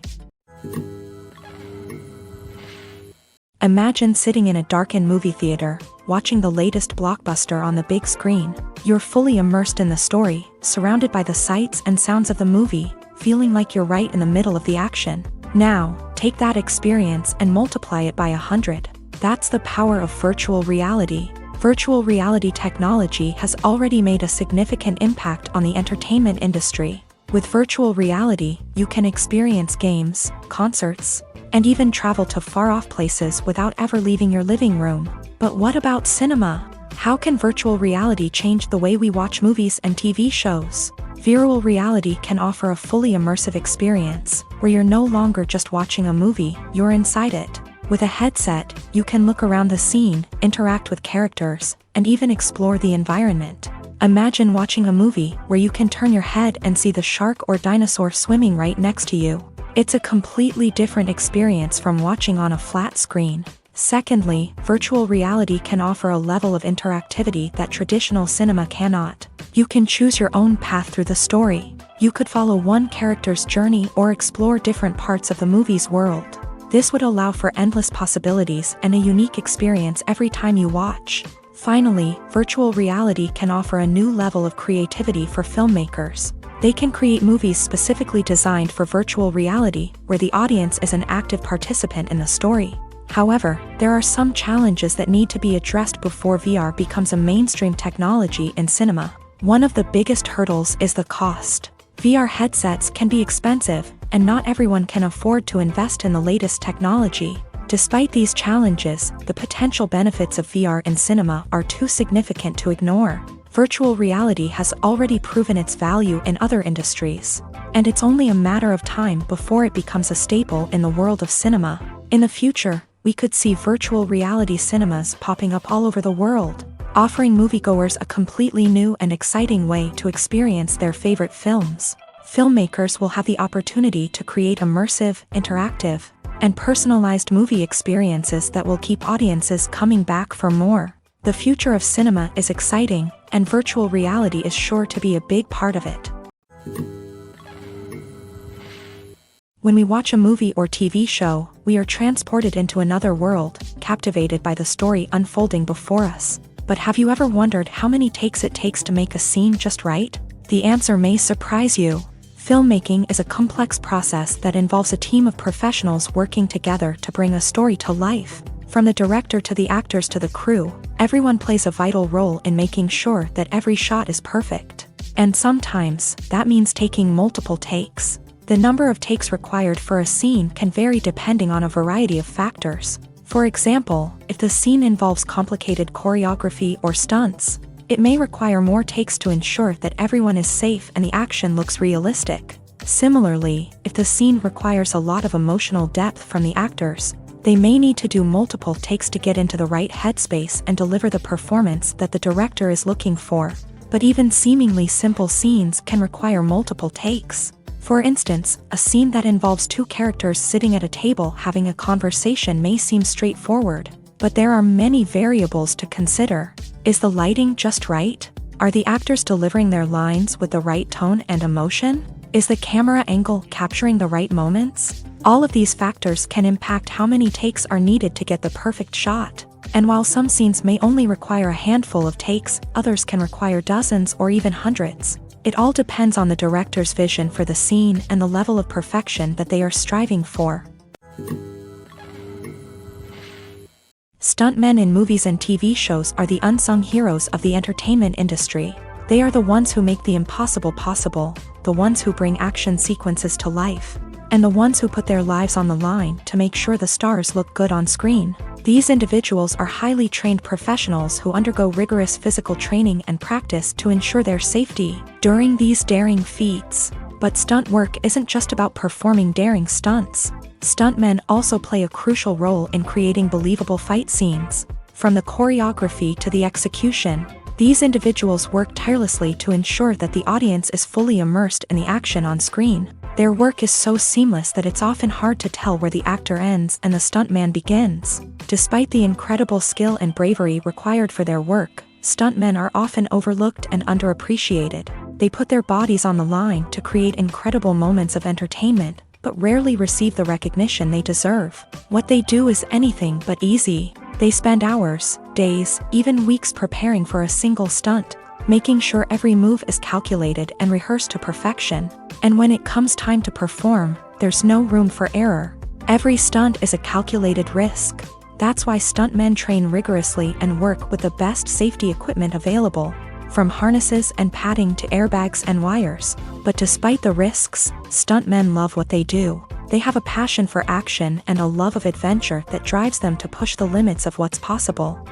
[SPEAKER 1] Imagine sitting in a darkened movie theater, watching the latest blockbuster on the big screen. You're fully immersed in the story, surrounded by the sights and sounds of the movie, feeling like you're right in the middle of the action. Now, take that experience and multiply it by 100. That's the power of virtual reality. Virtual reality technology has already made a significant impact on the entertainment industry. With virtual reality, you can experience games, concerts, and even travel to far-off places without ever leaving your living room. But what about cinema? How can virtual reality change the way we watch movies and TV shows? Virtual reality can offer a fully immersive experience, where you're no longer just watching a movie, you're inside it. With a headset, you can look around the scene, interact with characters, and even explore the environment. Imagine watching a movie where you can turn your head and see the shark or dinosaur swimming right next to you. It's a completely different experience from watching on a flat screen. Secondly, virtual reality can offer a level of interactivity that traditional cinema cannot. You can choose your own path through the story. You could follow one character's journey or explore different parts of the movie's world. This would allow for endless possibilities and a unique experience every time you watch. Finally, virtual reality can offer a new level of creativity for filmmakers. They can create movies specifically designed for virtual reality, where the audience is an active participant in the story. However, there are some challenges that need to be addressed before VR becomes a mainstream technology in cinema. One of the biggest hurdles is the cost. VR headsets can be expensive, and not everyone can afford to invest in the latest technology. Despite these challenges, the potential benefits of VR in cinema are too significant to ignore. Virtual reality has already proven its value in other industries, and it's only a matter of time before it becomes a staple in the world of cinema. In the future, we could see virtual reality cinemas popping up all over the world, offering moviegoers a completely new and exciting way to experience their favorite films. Filmmakers will have the opportunity to create immersive, interactive, and personalized movie experiences that will keep audiences coming back for more. The future of cinema is exciting, and virtual reality is sure to be a big part of it. When we watch a movie or TV show, we are transported into another world, captivated by the story unfolding before us. But have you ever wondered how many takes it takes to make a scene just right? The answer may surprise you. Filmmaking is a complex process that involves a team of professionals working together to bring a story to life. From the director to the actors to the crew, everyone plays a vital role in making sure that every shot is perfect. And sometimes, that means taking multiple takes. The number of takes required for a scene can vary depending on a variety of factors. For example, if the scene involves complicated choreography or stunts, it may require more takes to ensure that everyone is safe and the action looks realistic. Similarly, if the scene requires a lot of emotional depth from the actors, they may need to do multiple takes to get into the right headspace and deliver the performance that the director is looking for. But even seemingly simple scenes can require multiple takes. For instance, a scene that involves two characters sitting at a table having a conversation may seem straightforward, but there are many variables to consider. Is the lighting just right? Are the actors delivering their lines with the right tone and emotion? Is the camera angle capturing the right moments? All of these factors can impact how many takes are needed to get the perfect shot. And while some scenes may only require a handful of takes, others can require dozens or even hundreds. It all depends on the director's vision for the scene and the level of perfection that they are striving for. Stuntmen in movies and TV shows are the unsung heroes of the entertainment industry. They are the ones who make the impossible possible, the ones who bring action sequences to life, and the ones who put their lives on the line to make sure the stars look good on screen. These individuals are highly trained professionals who undergo rigorous physical training and practice to ensure their safety during these daring feats. But stunt work isn't just about performing daring stunts. Stuntmen also play a crucial role in creating believable fight scenes. From the choreography to the execution, These individuals work tirelessly to ensure that the audience is fully immersed in the action on screen. Their work is so seamless that it's often hard to tell where the actor ends and the stuntman begins. Despite the incredible skill and bravery required for their work, stuntmen are often overlooked and underappreciated. They put their bodies on the line to create incredible moments of entertainment, but rarely receive the recognition they deserve. What they do is anything but easy. They spend hours, days, even weeks preparing for a single stunt, making sure every move is calculated and rehearsed to perfection. And when it comes time to perform, there's no room for error. Every stunt is a calculated risk. That's why stuntmen train rigorously and work with the best safety equipment available, from harnesses and padding to airbags and wires. But despite the risks, stuntmen love what they do. They have a passion for action and a love of adventure that drives them to push the limits of what's possible.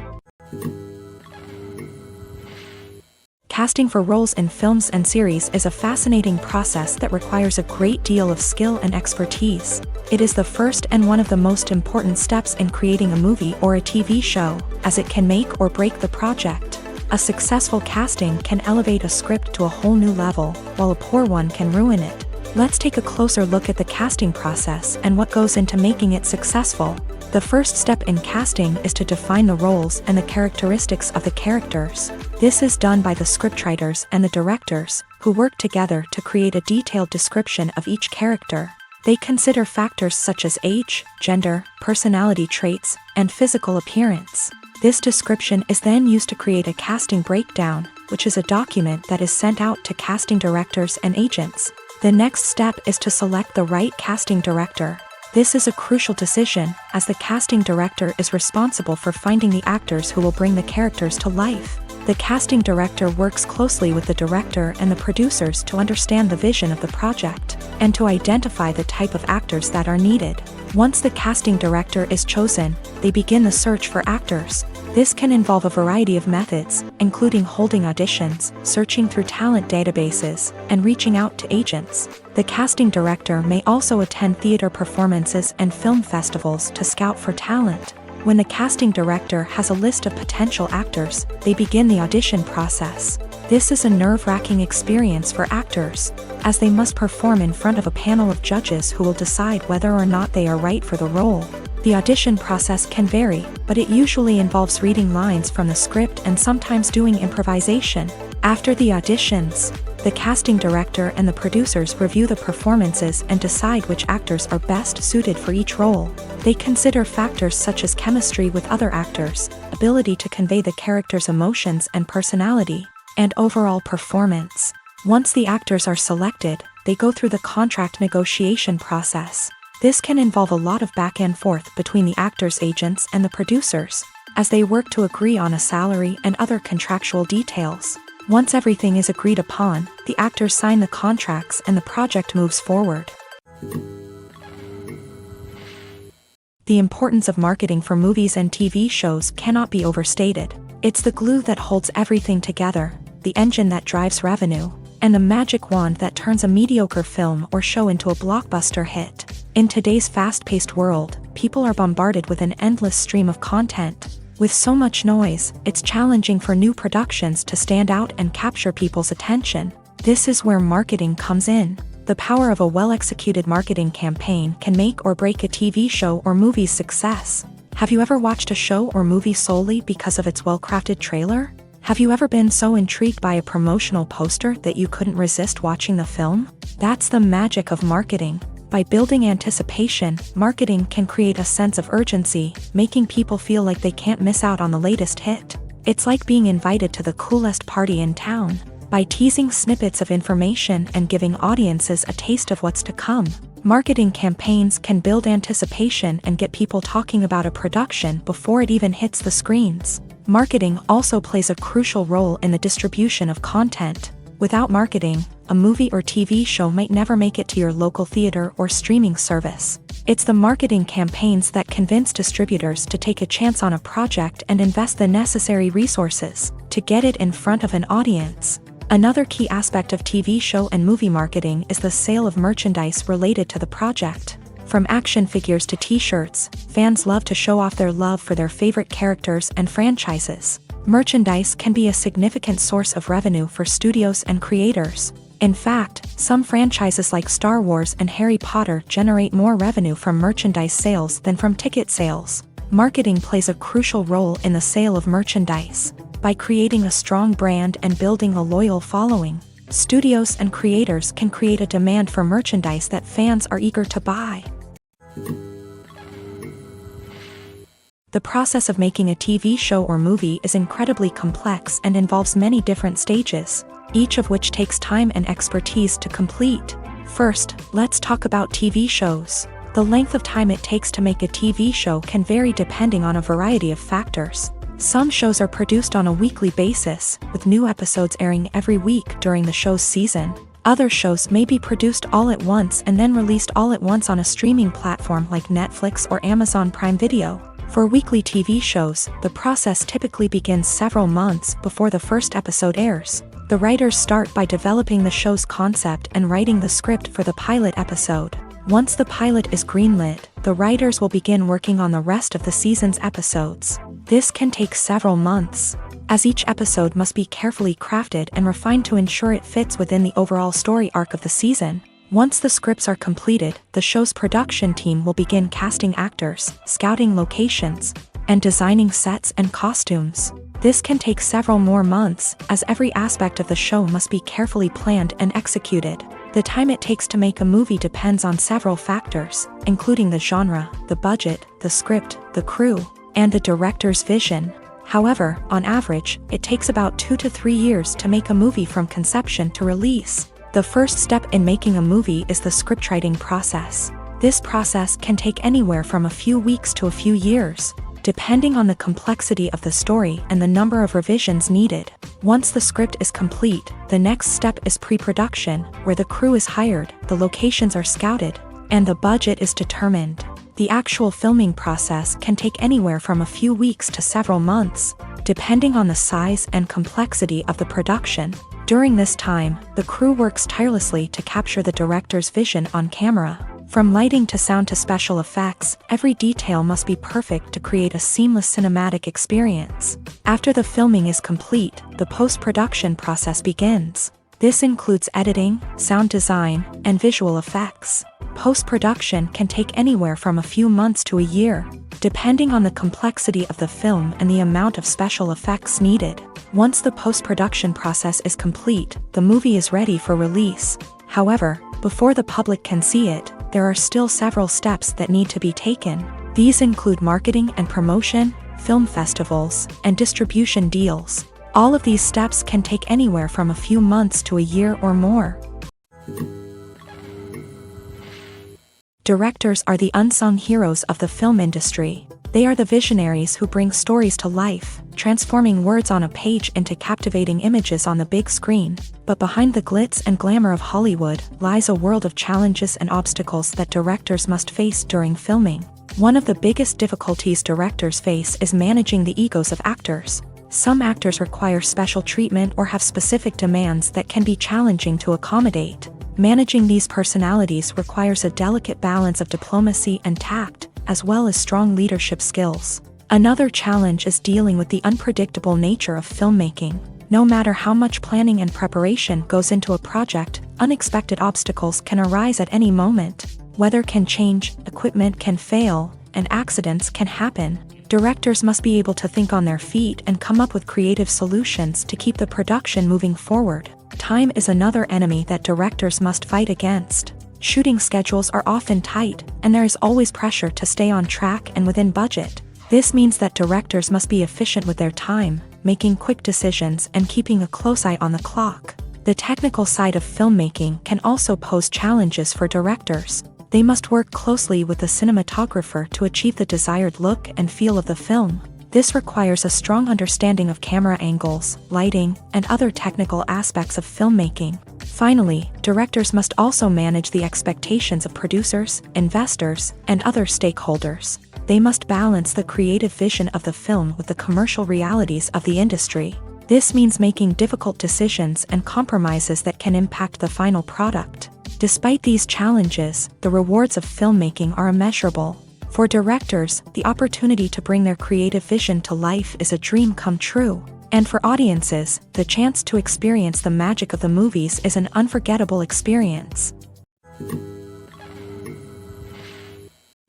[SPEAKER 1] Casting for roles in films and series is a fascinating process that requires a great deal of skill and expertise. It is the first and one of the most important steps in creating a movie or a TV show, as it can make or break the project. A successful casting can elevate a script to a whole new level, while a poor one can ruin it. Let's take a closer look at the casting process and what goes into making it successful. The first step in casting is to define the roles and the characteristics of the characters. This is done by the scriptwriters and the directors, who work together to create a detailed description of each character. They consider factors such as age, gender, personality traits, and physical appearance. This description is then used to create a casting breakdown, which is a document that is sent out to casting directors and agents. The next step is to select the right casting director. This is a crucial decision, as the casting director is responsible for finding the actors who will bring the characters to life. The casting director works closely with the director and the producers to understand the vision of the project, and to identify the type of actors that are needed. Once the casting director is chosen, they begin the search for actors. This can involve a variety of methods, including holding auditions, searching through talent databases, and reaching out to agents. The casting director may also attend theater performances and film festivals to scout for talent. When the casting director has a list of potential actors, they begin the audition process. This is a nerve-wracking experience for actors, as they must perform in front of a panel of judges who will decide whether or not they are right for the role. The audition process can vary, but it usually involves reading lines from the script and sometimes doing improvisation. After the auditions, the casting director and the producers review the performances and decide which actors are best suited for each role. They consider factors such as chemistry with other actors, ability to convey the character's emotions and personality, and overall performance. Once the actors are selected, they go through the contract negotiation process. This can involve a lot of back and forth between the actors' agents and the producers, as they work to agree on a salary and other contractual details. Once everything is agreed upon, the actors sign the contracts and the project moves forward. The importance of marketing for movies and TV shows cannot be overstated. It's the glue that holds everything together, the engine that drives revenue, and the magic wand that turns a mediocre film or show into a blockbuster hit. In today's fast-paced world, people are bombarded with an endless stream of content. With so much noise, it's challenging for new productions to stand out and capture people's attention. This is where marketing comes in. The power of a well-executed marketing campaign can make or break a TV show or movie's success. Have you ever watched a show or movie solely because of its well-crafted trailer? Have you ever been so intrigued by a promotional poster that you couldn't resist watching the film? That's the magic of marketing. By building anticipation, marketing can create a sense of urgency, making people feel like they can't miss out on the latest hit. It's like being invited to the coolest party in town. By teasing snippets of information and giving audiences a taste of what's to come, marketing campaigns can build anticipation and get people talking about a production before it even hits the screens. Marketing also plays a crucial role in the distribution of content. Without marketing, a movie or TV show might never make it to your local theater or streaming service. It's the marketing campaigns that convince distributors to take a chance on a project and invest the necessary resources to get it in front of an audience. Another key aspect of TV show and movie marketing is the sale of merchandise related to the project. From action figures to t-shirts, fans love to show off their love for their favorite characters and franchises. Merchandise can be a significant source of revenue for studios and creators. In fact, some franchises like Star Wars and Harry Potter generate more revenue from merchandise sales than from ticket sales. Marketing plays a crucial role in the sale of merchandise. By creating a strong brand and building a loyal following, studios and creators can create a demand for merchandise that fans are eager to buy. The process of making a TV show or movie is incredibly complex and involves many different stages, each of which takes time and expertise to complete. First, let's talk about TV shows. The length of time it takes to make a TV show can vary depending on a variety of factors. Some shows are produced on a weekly basis, with new episodes airing every week during the show's season. Other shows may be produced all at once and then released all at once on a streaming platform like Netflix or Amazon Prime Video. For weekly TV shows, the process typically begins several months before the first episode airs. The writers start by developing the show's concept and writing the script for the pilot episode. Once the pilot is greenlit, the writers will begin working on the rest of the season's episodes. This can take several months, as each episode must be carefully crafted and refined to ensure it fits within the overall story arc of the season. Once the scripts are completed, the show's production team will begin casting actors, scouting locations, and designing sets and costumes. This can take several more months, as every aspect of the show must be carefully planned and executed. The time it takes to make a movie depends on several factors, including the genre, the budget, the script, the crew, and the director's vision. However, on average, it takes about 2 to 3 years to make a movie from conception to release. The first step in making a movie is the scriptwriting process. This process can take anywhere from a few weeks to a few years, depending on the complexity of the story and the number of revisions needed. Once the script is complete, the next step is pre-production, where the crew is hired, the locations are scouted, and the budget is determined. The actual filming process can take anywhere from a few weeks to several months, depending on the size and complexity of the production. During this time, the crew works tirelessly to capture the director's vision on camera. From lighting to sound to special effects, every detail must be perfect to create a seamless cinematic experience. After the filming is complete, the post-production process begins. This includes editing, sound design, and visual effects. Post-production can take anywhere from a few months to a year, depending on the complexity of the film and the amount of special effects needed. Once the post-production process is complete, the movie is ready for release. However, before the public can see it, there are still several steps that need to be taken. These include marketing and promotion, film festivals, and distribution deals. All of these steps can take anywhere from a few months to a year or more. Directors are the unsung heroes of the film industry. They are the visionaries who bring stories to life, transforming words on a page into captivating images on the big screen. But behind the glitz and glamour of Hollywood lies a world of challenges and obstacles that directors must face during filming. One of the biggest difficulties directors face is managing the egos of actors. Some actors require special treatment or have specific demands that can be challenging to accommodate. Managing these personalities requires a delicate balance of diplomacy and tact, as well as strong leadership skills. Another challenge is dealing with the unpredictable nature of filmmaking. No matter how much planning and preparation goes into a project, unexpected obstacles can arise at any moment. Weather can change, equipment can fail, and accidents can happen. Directors must be able to think on their feet and come up with creative solutions to keep the production moving forward. Time is another enemy that directors must fight against. Shooting schedules are often tight, and there is always pressure to stay on track and within budget. This means that directors must be efficient with their time, making quick decisions and keeping a close eye on the clock. The technical side of filmmaking can also pose challenges for directors. They must work closely with the cinematographer to achieve the desired look and feel of the film. This requires a strong understanding of camera angles, lighting, and other technical aspects of filmmaking. Finally, directors must also manage the expectations of producers, investors, and other stakeholders. They must balance the creative vision of the film with the commercial realities of the industry. This means making difficult decisions and compromises that can impact the final product. Despite these challenges, the rewards of filmmaking are immeasurable. For directors, the opportunity to bring their creative vision to life is a dream come true. And for audiences, the chance to experience the magic of the movies is an unforgettable experience.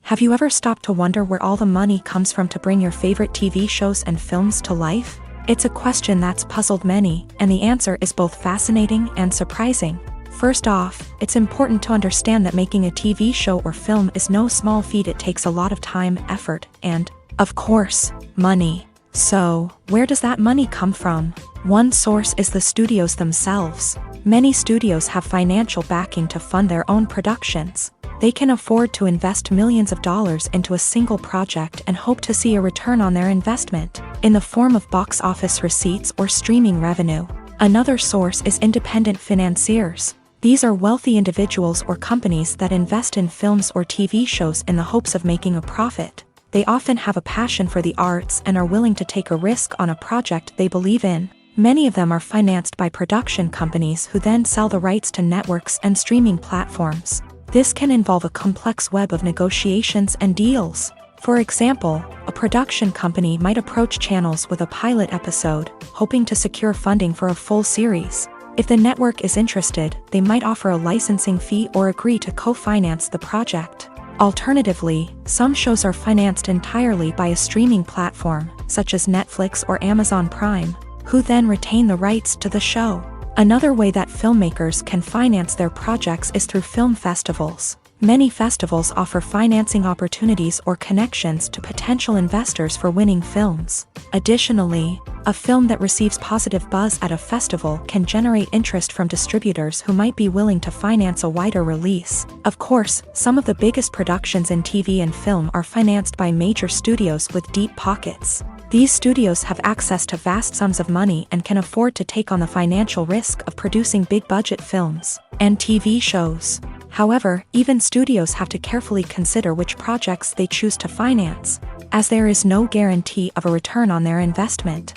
[SPEAKER 1] Have you ever stopped to wonder where all the money comes from to bring your favorite TV shows and films to life? It's a question that's puzzled many, and the answer is both fascinating and surprising. First off, it's important to understand that making a TV show or film is no small feat. It takes a lot of time, effort, and, of course, money. So, where does that money come from? One source is the studios themselves. Many studios have financial backing to fund their own productions. They can afford to invest millions of dollars into a single project and hope to see a return on their investment, in the form of box office receipts or streaming revenue. Another source is independent financiers. These are wealthy individuals or companies that invest in films or TV shows in the hopes of making a profit. They often have a passion for the arts and are willing to take a risk on a project they believe in. Many of them are financed by production companies who then sell the rights to networks and streaming platforms. This can involve a complex web of negotiations and deals. For example, a production company might approach channels with a pilot episode, hoping to secure funding for a full series. If the network is interested, they might offer a licensing fee or agree to co-finance the project. Alternatively, some shows are financed entirely by a streaming platform, such as Netflix or Amazon Prime, who then retain the rights to the show. Another way that filmmakers can finance their projects is through film festivals. Many festivals offer financing opportunities or connections to potential investors for winning films. Additionally, a film that receives positive buzz at a festival can generate interest from distributors who might be willing to finance a wider release. Of course, some of the biggest productions in TV and film are financed by major studios with deep pockets. These studios have access to vast sums of money and can afford to take on the financial risk of producing big-budget films and TV shows. However, even studios have to carefully consider which projects they choose to finance, as there is no guarantee of a return on their investment.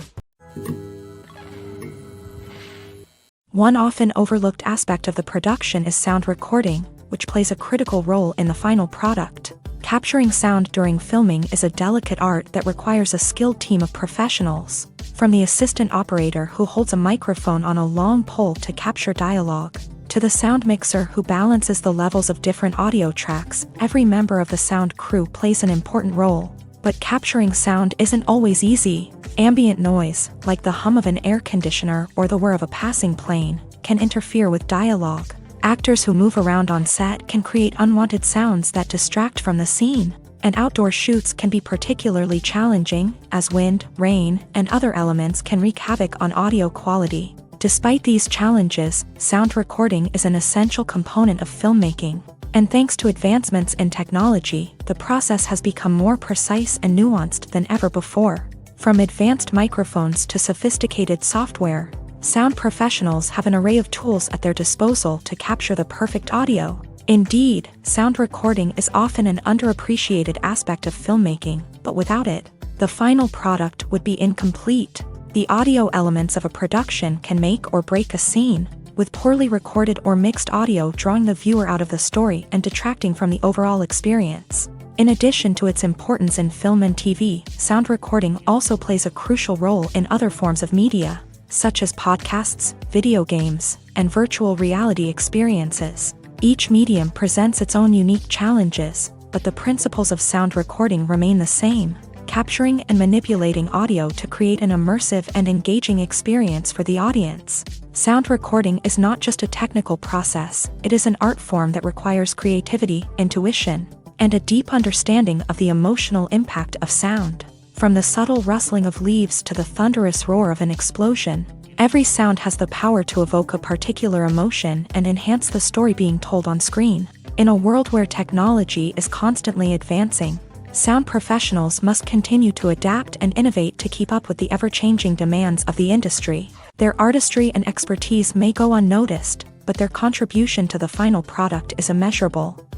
[SPEAKER 1] One often overlooked aspect of the production is sound recording, which plays a critical role in the final product. Capturing sound during filming is a delicate art that requires a skilled team of professionals, from the assistant operator who holds a microphone on a long pole to capture dialogue, to the sound mixer who balances the levels of different audio tracks. Every member of the sound crew plays an important role. But capturing sound isn't always easy. Ambient noise, like the hum of an air conditioner or the whir of a passing plane, can interfere with dialogue. Actors who move around on set can create unwanted sounds that distract from the scene, and outdoor shoots can be particularly challenging, as wind, rain, and other elements can wreak havoc on audio quality. Despite these challenges, sound recording is an essential component of filmmaking, and thanks to advancements in technology, the process has become more precise and nuanced than ever before. From advanced microphones to sophisticated software, sound professionals have an array of tools at their disposal to capture the perfect audio. Indeed, sound recording is often an underappreciated aspect of filmmaking, but without it, the final product would be incomplete. The audio elements of a production can make or break a scene, with poorly recorded or mixed audio drawing the viewer out of the story and detracting from the overall experience. In addition to its importance in film and TV, sound recording also plays a crucial role in other forms of media, such as podcasts, video games, and virtual reality experiences. Each medium presents its own unique challenges, but the principles of sound recording remain the same: capturing and manipulating audio to create an immersive and engaging experience for the audience. Sound recording is not just a technical process, it is an art form that requires creativity, intuition, and a deep understanding of the emotional impact of sound. From the subtle rustling of leaves to the thunderous roar of an explosion, every sound has the power to evoke a particular emotion and enhance the story being told on screen. In a world where technology is constantly advancing, sound professionals must continue to adapt and innovate to keep up with the ever-changing demands of the industry. Their artistry and expertise may go unnoticed, but their contribution to the final product is immeasurable.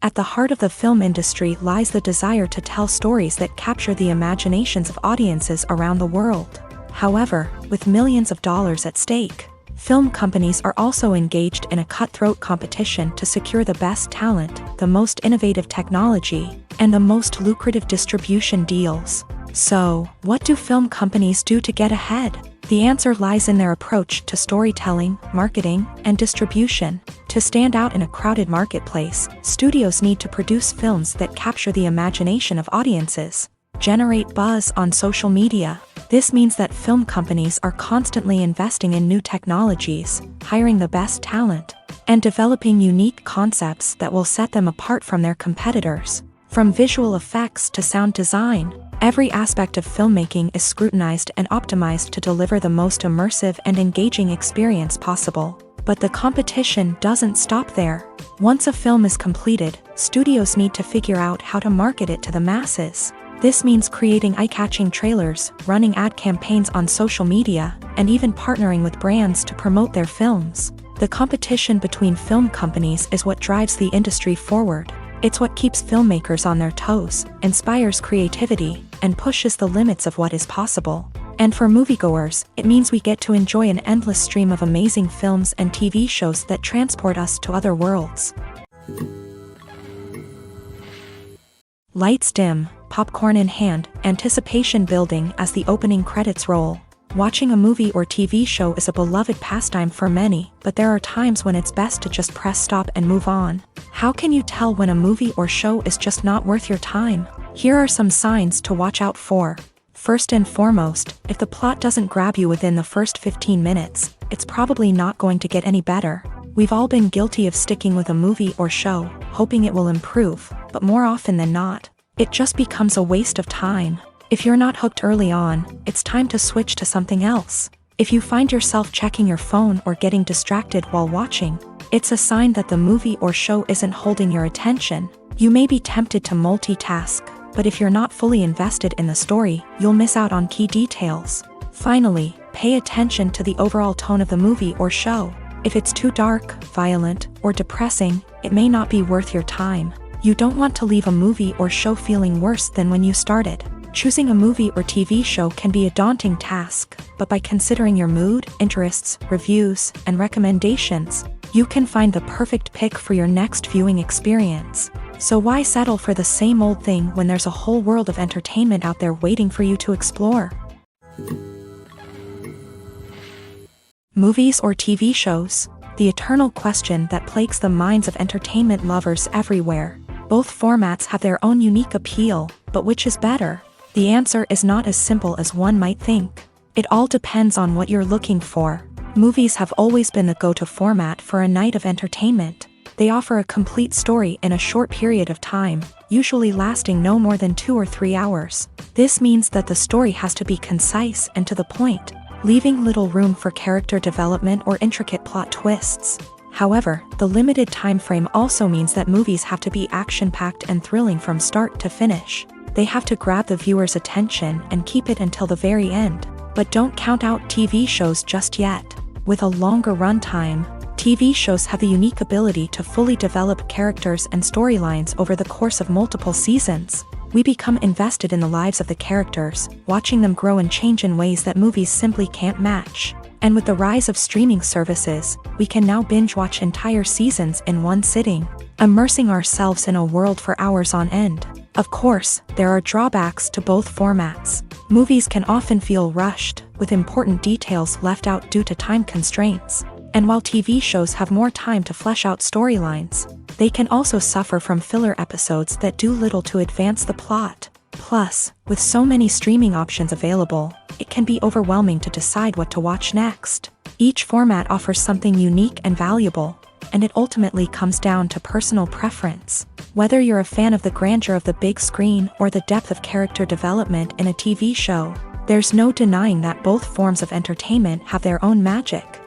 [SPEAKER 1] At the heart of the film industry lies the desire to tell stories that capture the imaginations of audiences around the world. However, with millions of dollars at stake, film companies are also engaged in a cutthroat competition to secure the best talent, the most innovative technology, and the most lucrative distribution deals. So, what do film companies do to get ahead? The answer lies in their approach to storytelling, marketing, and distribution. To stand out in a crowded marketplace, studios need to produce films that capture the imagination of audiences, generate buzz on social media. This means that film companies are constantly investing in new technologies, hiring the best talent, and developing unique concepts that will set them apart from their competitors. From visual effects to sound design, every aspect of filmmaking is scrutinized and optimized to deliver the most immersive and engaging experience possible. But the competition doesn't stop there. Once a film is completed, studios need to figure out how to market it to the masses. This means creating eye-catching trailers, running ad campaigns on social media, and even partnering with brands to promote their films. The competition between film companies is what drives the industry forward. It's what keeps filmmakers on their toes, inspires creativity, and pushes the limits of what is possible. And for moviegoers, it means we get to enjoy an endless stream of amazing films and TV shows that transport us to other worlds. Lights dim, popcorn in hand, anticipation building as the opening credits roll. Watching a movie or TV show is a beloved pastime for many, but there are times when it's best to just press stop and move on. How can you tell when a movie or show is just not worth your time? Here are some signs to watch out for. First and foremost, if the plot doesn't grab you within the first 15 minutes, it's probably not going to get any better. We've all been guilty of sticking with a movie or show, hoping it will improve, but more often than not, it just becomes a waste of time. If you're not hooked early on, it's time to switch to something else. If you find yourself checking your phone or getting distracted while watching, it's a sign that the movie or show isn't holding your attention. You may be tempted to multitask, but if you're not fully invested in the story, you'll miss out on key details. Finally, pay attention to the overall tone of the movie or show. If it's too dark, violent, or depressing, it may not be worth your time. You don't want to leave a movie or show feeling worse than when you started. Choosing a movie or TV show can be a daunting task, but by considering your mood, interests, reviews, and recommendations, you can find the perfect pick for your next viewing experience. So why settle for the same old thing when there's a whole world of entertainment out there waiting for you to explore? Movies or TV shows? The eternal question that plagues the minds of entertainment lovers everywhere. Both formats have their own unique appeal, but which is better? The answer is not as simple as one might think. It all depends on what you're looking for. Movies have always been the go-to format for a night of entertainment. They offer a complete story in a short period of time, usually lasting no more than 2 or 3 hours. This means that the story has to be concise and to the point, leaving little room for character development or intricate plot twists. However, the limited time frame also means that movies have to be action-packed and thrilling from start to finish. They have to grab the viewer's attention and keep it until the very end. But don't count out TV shows just yet. With a longer runtime, TV shows have the unique ability to fully develop characters and storylines over the course of multiple seasons. We become invested in the lives of the characters, watching them grow and change in ways that movies simply can't match. And with the rise of streaming services, we can now binge-watch entire seasons in one sitting, immersing ourselves in a world for hours on end. Of course, there are drawbacks to both formats. Movies can often feel rushed, with important details left out due to time constraints. And while TV shows have more time to flesh out storylines, they can also suffer from filler episodes that do little to advance the plot. Plus, with so many streaming options available, it can be overwhelming to decide what to watch next. Each format offers something unique and valuable, and it ultimately comes down to personal preference. Whether you're a fan of the grandeur of the big screen or the depth of character development in a TV show, there's no denying that both forms of entertainment have their own magic.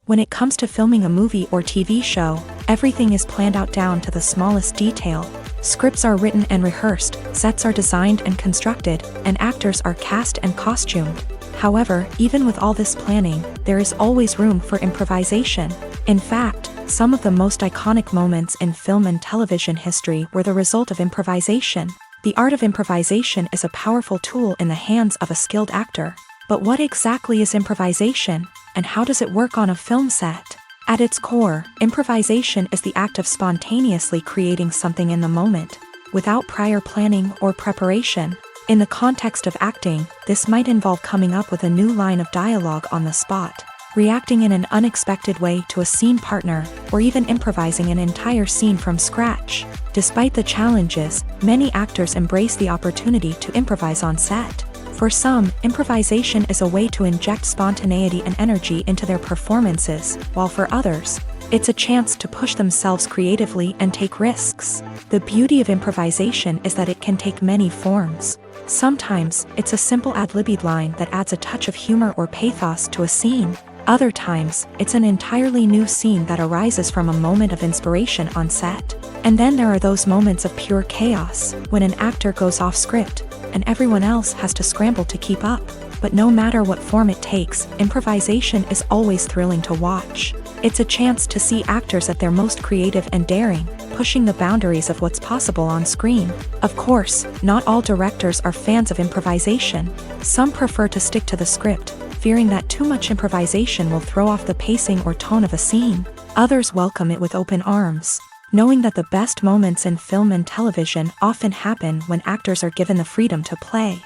[SPEAKER 1] When it comes to filming a movie or TV show, everything is planned out down to the smallest detail. Scripts are written and rehearsed, sets are designed and constructed, and actors are cast and costumed. However, even with all this planning, there is always room for improvisation. In fact, some of the most iconic moments in film and television history were the result of improvisation. The art of improvisation is a powerful tool in the hands of a skilled actor. But what exactly is improvisation, and how does it work on a film set? At its core, improvisation is the act of spontaneously creating something in the moment. without prior planning or preparation. In the context of acting, this might involve coming up with a new line of dialogue on the spot, reacting in an unexpected way to a scene partner, or even improvising an entire scene from scratch. Despite the challenges, many actors embrace the opportunity to improvise on set. For some, improvisation is a way to inject spontaneity and energy into their performances, while for others, it's a chance to push themselves creatively and take risks. The beauty of improvisation is that it can take many forms. Sometimes, it's a simple ad-libbed line that adds a touch of humor or pathos to a scene. Other times, it's an entirely new scene that arises from a moment of inspiration on set. And then there are those moments of pure chaos, when an actor goes off script, and everyone else has to scramble to keep up. But no matter what form it takes, improvisation is always thrilling to watch. It's a chance to see actors at their most creative and daring, pushing the boundaries of what's possible on screen. Of course, not all directors are fans of improvisation. Some prefer to stick to the script, fearing that too much improvisation will throw off the pacing or tone of a scene. Others welcome it with open arms, knowing that the best moments in film and television often happen when actors are given the freedom to play.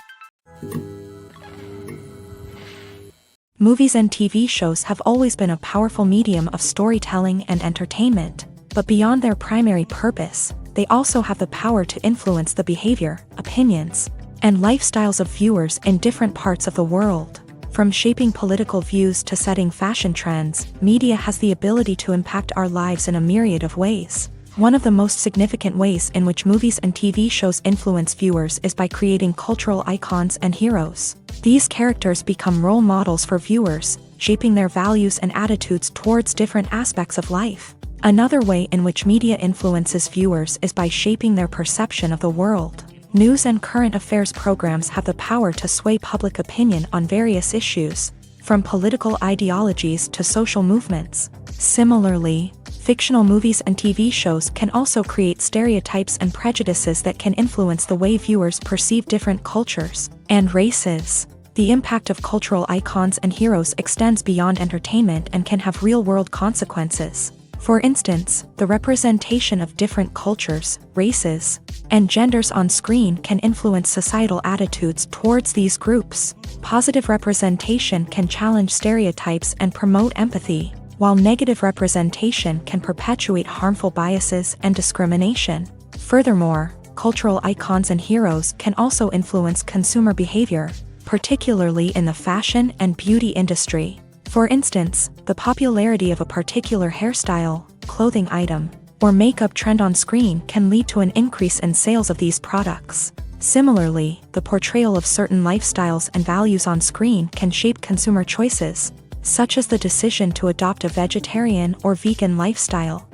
[SPEAKER 1] Movies and TV shows have always been a powerful medium of storytelling and entertainment, but beyond their primary purpose, they also have the power to influence the behavior, opinions, and lifestyles of viewers in different parts of the world. From shaping political views to setting fashion trends, media has the ability to impact our lives in a myriad of ways. One of the most significant ways in which movies and TV shows influence viewers is by creating cultural icons and heroes. These characters become role models for viewers, shaping their values and attitudes towards different aspects of life. Another way in which media influences viewers is by shaping their perception of the world. News and current affairs programs have the power to sway public opinion on various issues, from political ideologies to social movements. Similarly, fictional movies and TV shows can also create stereotypes and prejudices that can influence the way viewers perceive different cultures and races. The impact of cultural icons and heroes extends beyond entertainment and can have real-world consequences. For instance, the representation of different cultures, races, and genders on screen can influence societal attitudes towards these groups. Positive representation can challenge stereotypes and promote empathy, while negative representation can perpetuate harmful biases and discrimination. Furthermore, cultural icons and heroes can also influence consumer behavior, particularly in the fashion and beauty industry. For instance, the popularity of a particular hairstyle, clothing item, or makeup trend on screen can lead to an increase in sales of these products. Similarly, the portrayal of certain lifestyles and values on screen can shape consumer choices, such as the decision to adopt a vegetarian or vegan lifestyle.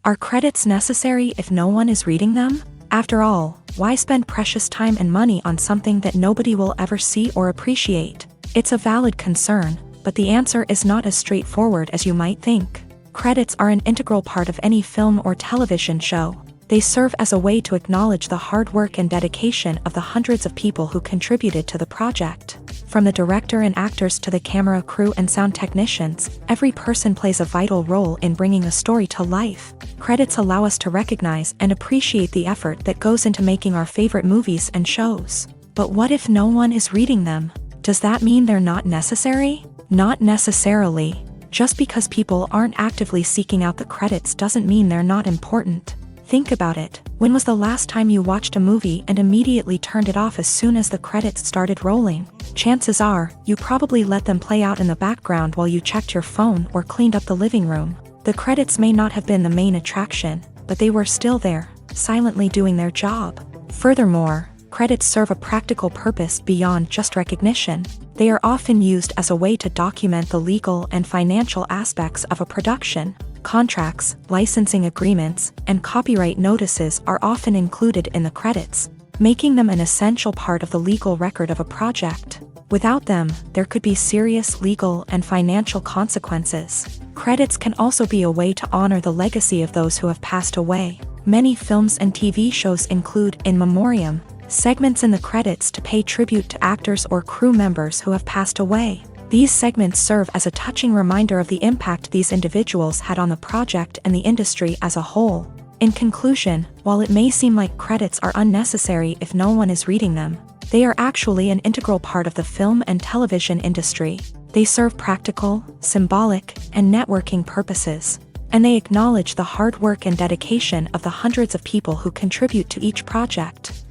[SPEAKER 1] Are credits necessary if no one is reading them? After all, why spend precious time and money on something that nobody will ever see or appreciate? It's a valid concern, but the answer is not as straightforward as you might think. Credits are an integral part of any film or television show. They serve as a way to acknowledge the hard work and dedication of the hundreds of people who contributed to the project. From the director and actors to the camera crew and sound technicians, every person plays a vital role in bringing a story to life. Credits allow us to recognize and appreciate the effort that goes into making our favorite movies and shows. But what if no one is reading them? Does that mean they're not necessary? Not necessarily. Just because people aren't actively seeking out the credits doesn't mean they're not important. Think about it. When was the last time you watched a movie and immediately turned it off as soon as the credits started rolling? Chances are, you probably let them play out in the background while you checked your phone or cleaned up the living room. The credits may not have been the main attraction, but they were still there, silently doing their job. Furthermore, credits serve a practical purpose beyond just recognition. They are often used as a way to document the legal and financial aspects of a production. Contracts, licensing agreements, and copyright notices are often included in the credits, making them an essential part of the legal record of a project. Without them, there could be serious legal and financial consequences. Credits can also be a way to honor the legacy of those who have passed away. Many films and TV shows include in memoriam segments in the credits to pay tribute to actors or crew members who have passed away. These segments serve as a touching reminder of the impact these individuals had on the project and the industry as a whole. In conclusion, while it may seem like credits are unnecessary if no one is reading them, they are actually an integral part of the film and television industry. They serve practical, symbolic, and networking purposes, and they acknowledge the hard work and dedication of the hundreds of people who contribute to each project.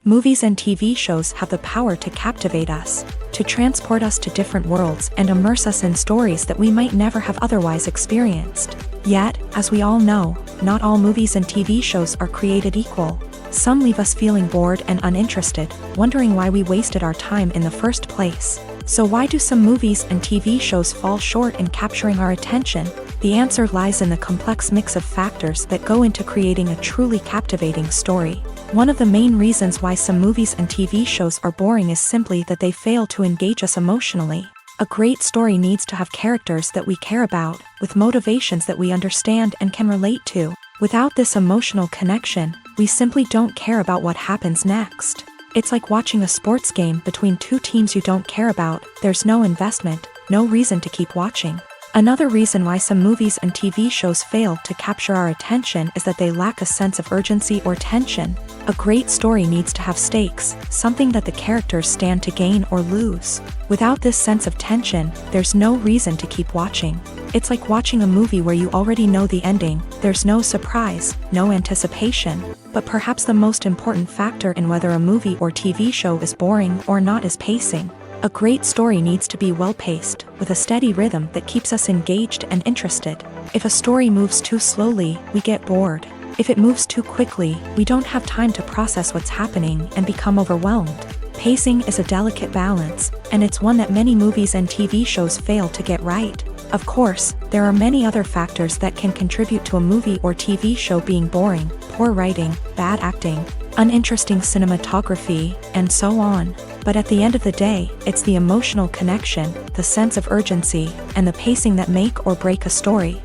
[SPEAKER 1] Movies and TV shows have the power to captivate us, to transport us to different worlds and immerse us in stories that we might never have otherwise experienced. Yet, as we all know, not all movies and TV shows are created equal. Some leave us feeling bored and uninterested, wondering why we wasted our time in the first place. So why do some movies and TV shows fall short in capturing our attention? The answer lies in the complex mix of factors that go into creating a truly captivating story. One of the main reasons why some movies and TV shows are boring is simply that they fail to engage us emotionally. A great story needs to have characters that we care about, with motivations that we understand and can relate to. Without this emotional connection, we simply don't care about what happens next. It's like watching a sports game between two teams you don't care about. There's no investment, no reason to keep watching. Another reason why some movies and TV shows fail to capture our attention is that they lack a sense of urgency or tension. A great story needs to have stakes, something that the characters stand to gain or lose. Without this sense of tension, there's no reason to keep watching. It's like watching a movie where you already know the ending. There's no surprise, no anticipation. But perhaps the most important factor in whether a movie or TV show is boring or not is pacing. A great story needs to be well-paced, with a steady rhythm that keeps us engaged and interested. If a story moves too slowly, we get bored. If it moves too quickly, we don't have time to process what's happening and become overwhelmed. Pacing is a delicate balance, and it's one that many movies and TV shows fail to get right. Of course, there are many other factors that can contribute to a movie or TV show being boring: poor writing, bad acting, uninteresting cinematography, and so on. But at the end of the day, it's the emotional connection, the sense of urgency, and the pacing that make or break a story.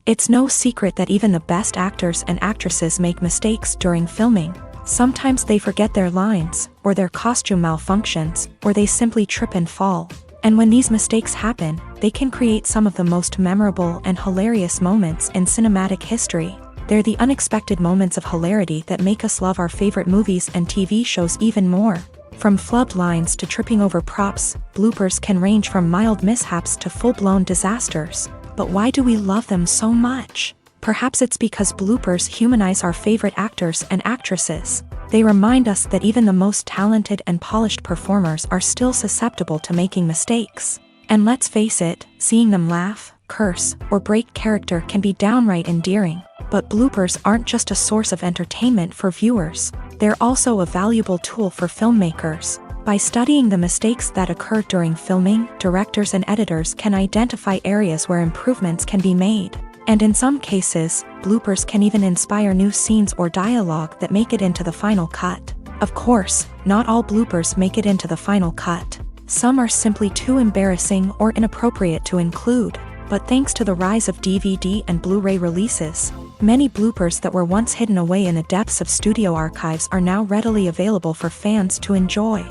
[SPEAKER 1] It's no secret that even the best actors and actresses make mistakes during filming. Sometimes they forget their lines, or their costume malfunctions, or they simply trip and fall. And when these mistakes happen, they can create some of the most memorable and hilarious moments in cinematic history. They're the unexpected moments of hilarity that make us love our favorite movies and TV shows even more. From flubbed lines to tripping over props, bloopers can range from mild mishaps to full-blown disasters. But why do we love them so much? Perhaps it's because bloopers humanize our favorite actors and actresses. They remind us that even the most talented and polished performers are still susceptible to making mistakes. And let's face it, seeing them laugh, curse, or break character can be downright endearing. But bloopers aren't just a source of entertainment for viewers. They're also a valuable tool for filmmakers. By studying the mistakes that occur during filming, directors and editors can identify areas where improvements can be made. And in some cases, bloopers can even inspire new scenes or dialogue that make it into the final cut. Of course, not all bloopers make it into the final cut. Some are simply too embarrassing or inappropriate to include. But thanks to the rise of DVD and Blu-ray releases, many bloopers that were once hidden away in the depths of studio archives are now readily available for fans to enjoy.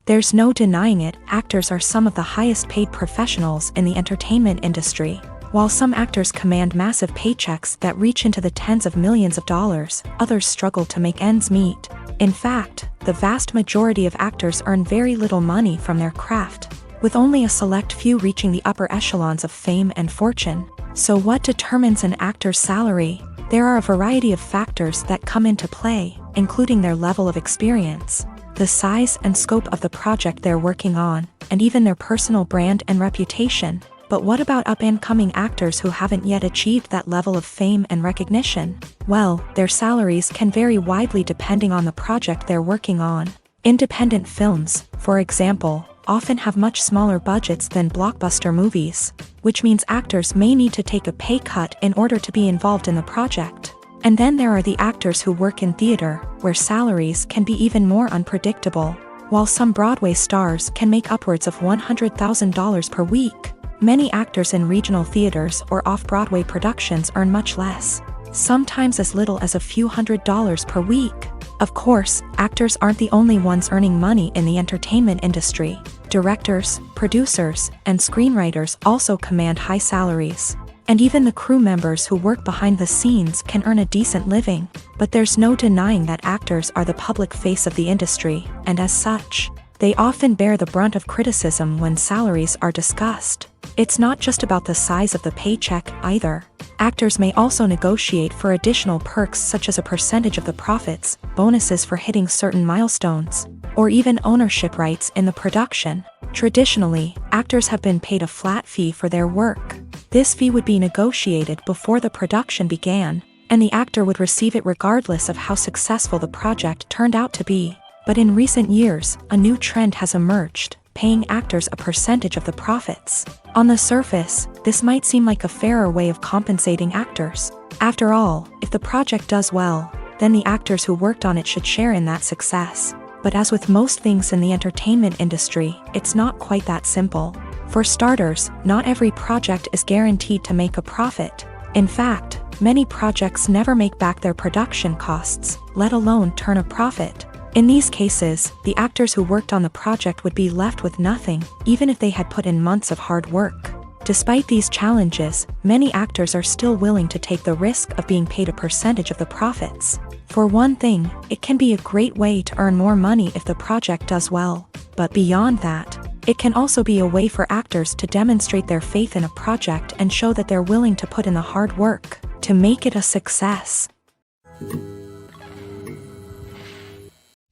[SPEAKER 1] There's no denying it, actors are some of the highest paid professionals in the entertainment industry. While some actors command massive paychecks that reach into the tens of millions of dollars, others struggle to make ends meet. In fact, the vast majority of actors earn very little money from their craft, with only a select few reaching the upper echelons of fame and fortune. So what determines an actor's salary? There are a variety of factors that come into play, including their level of experience, the size and scope of the project they're working on, and even their personal brand and reputation. But what about up-and-coming actors who haven't yet achieved that level of fame and recognition? Well, their salaries can vary widely depending on the project they're working on. Independent films, for example, often have much smaller budgets than blockbuster movies, which means actors may need to take a pay cut in order to be involved in the project. And then there are the actors who work in theater, where salaries can be even more unpredictable. While some Broadway stars can make upwards of $100,000 per week, many actors in regional theaters or off-Broadway productions earn much less. sometimes as little as a few $100s per week. Of course, actors aren't the only ones earning money in the entertainment industry. Directors, producers, and screenwriters also command high salaries. And even the crew members who work behind the scenes can earn a decent living. But there's no denying that actors are the public face of the industry, and as such, they often bear the brunt of criticism when salaries are discussed. It's not just about the size of the paycheck, either. Actors may also negotiate for additional perks such as a percentage of the profits, bonuses for hitting certain milestones, or even ownership rights in the production. Traditionally, actors have been paid a flat fee for their work. This fee would be negotiated before the production began, and the actor would receive it regardless of how successful the project turned out to be. But in recent years, a new trend has emerged, paying actors a percentage of the profits. On the surface, this might seem like a fairer way of compensating actors. After all, if the project does well, then the actors who worked on it should share in that success. But as with most things in the entertainment industry, it's not quite that simple. For starters, not every project is guaranteed to make a profit. In fact, many projects never make back their production costs, let alone turn a profit. In these cases, the actors who worked on the project would be left with nothing, even if they had put in months of hard work. Despite these challenges, many actors are still willing to take the risk of being paid a percentage of the profits. For one thing, it can be a great way to earn more money if the project does well. But beyond that, it can also be a way for actors to demonstrate their faith in a project and show that they're willing to put in the hard work to make it a success.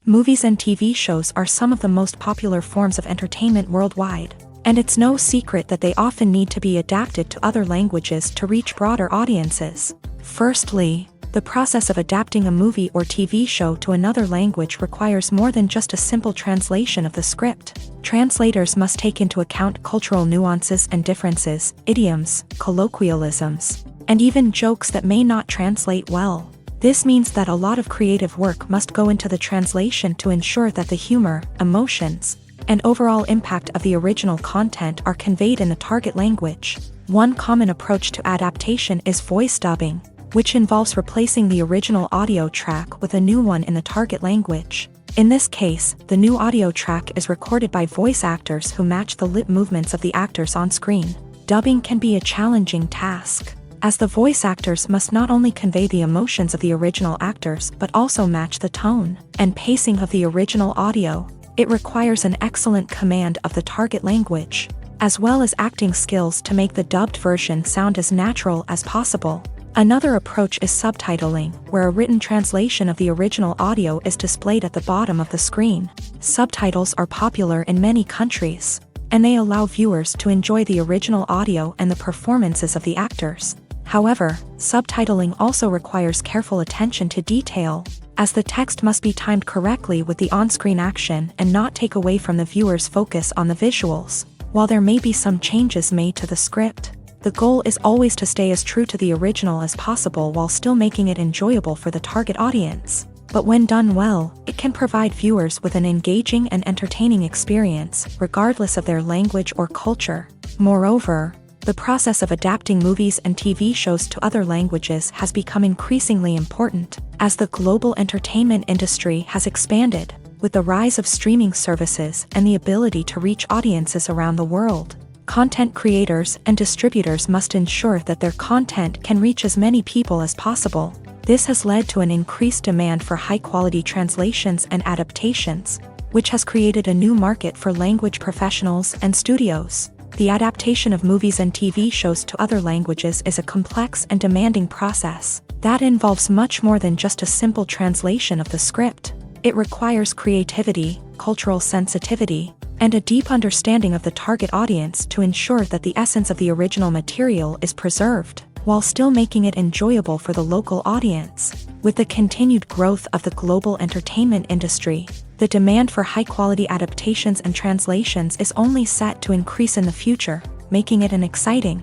[SPEAKER 1] Movies and TV shows are some of the most popular forms of entertainment worldwide, and it's no secret that they often need to be adapted to other languages to reach broader audiences. Firstly, the process of adapting a movie or TV show to another language requires more than just a simple translation of the script. Translators must take into account cultural nuances and differences, idioms, colloquialisms, and even jokes that may not translate well. This means that a lot of creative work must go into the translation to ensure that the humor, emotions, and overall impact of the original content are conveyed in the target language. One common approach to adaptation is voice dubbing, which involves replacing the original audio track with a new one in the target language. In this case, the new audio track is recorded by voice actors who match the lip movements of the actors on screen. Dubbing can be a challenging task, as the voice actors must not only convey the emotions of the original actors but also match the tone and pacing of the original audio. It requires an excellent command of the target language, as well as acting skills to make the dubbed version sound as natural as possible. Another approach is subtitling, where a written translation of the original audio is displayed at the bottom of the screen. Subtitles are popular in many countries, and they allow viewers to enjoy the original audio and the performances of the actors. However, subtitling also requires careful attention to detail, as the text must be timed correctly with the on-screen action and not take away from the viewer's focus on the visuals. While there may be some changes made to the script, the goal is always to stay as true to the original as possible while still making it enjoyable for the target audience. But when done well, it can provide viewers with an engaging and entertaining experience, regardless of their language or culture. Moreover, the process of adapting movies and TV shows to other languages has become increasingly important, as the global entertainment industry has expanded, with the rise of streaming services and the ability to reach audiences around the world. Content creators and distributors must ensure that their content can reach as many people as possible. This has led to an increased demand for high-quality translations and adaptations, which has created a new market for language professionals and studios. The adaptation of movies and TV shows to other languages is a complex and demanding process that involves much more than just a simple translation of the script. It requires creativity, cultural sensitivity, and a deep understanding of the target audience to ensure that the essence of the original material is preserved, while still making it enjoyable for the local audience. With the continued growth of the global entertainment industry, the demand for high-quality adaptations and translations is only set to increase in the future, making it an exciting.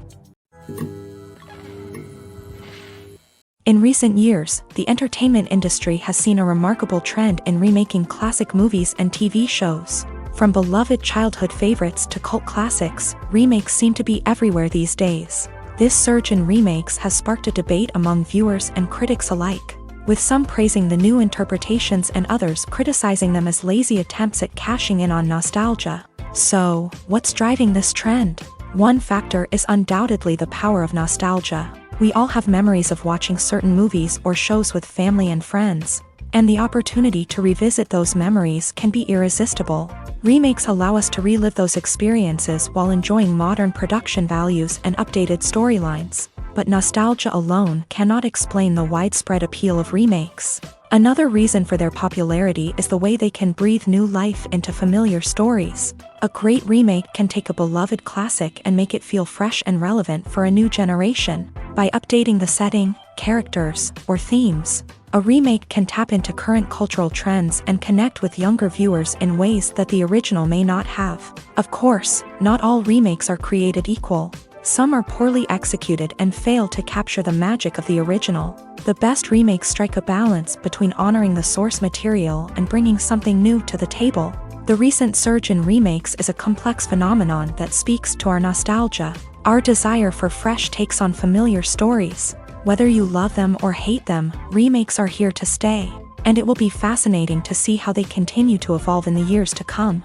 [SPEAKER 1] In recent years, the entertainment industry has seen a remarkable trend in remaking classic movies and TV shows. From beloved childhood favorites to cult classics, remakes seem to be everywhere these days. This surge in remakes has sparked a debate among viewers and critics alike, with some praising the new interpretations and others criticizing them as lazy attempts at cashing in on nostalgia. So, what's driving this trend? One factor is undoubtedly the power of nostalgia. We all have memories of watching certain movies or shows with family and friends, and the opportunity to revisit those memories can be irresistible. Remakes allow us to relive those experiences while enjoying modern production values and updated storylines. But nostalgia alone cannot explain the widespread appeal of remakes. Another reason for their popularity is the way they can breathe new life into familiar stories. A great remake can take a beloved classic and make it feel fresh and relevant for a new generation. By updating the setting, characters, or themes, a remake can tap into current cultural trends and connect with younger viewers in ways that the original may not have. Of course, not all remakes are created equal. Some are poorly executed and fail to capture the magic of the original. The best remakes strike a balance between honoring the source material and bringing something new to the table. The recent surge in remakes is a complex phenomenon that speaks to our nostalgia, our desire for fresh takes on familiar stories. Whether you love them or hate them, remakes are here to stay, and it will be fascinating to see how they continue to evolve in the years to come.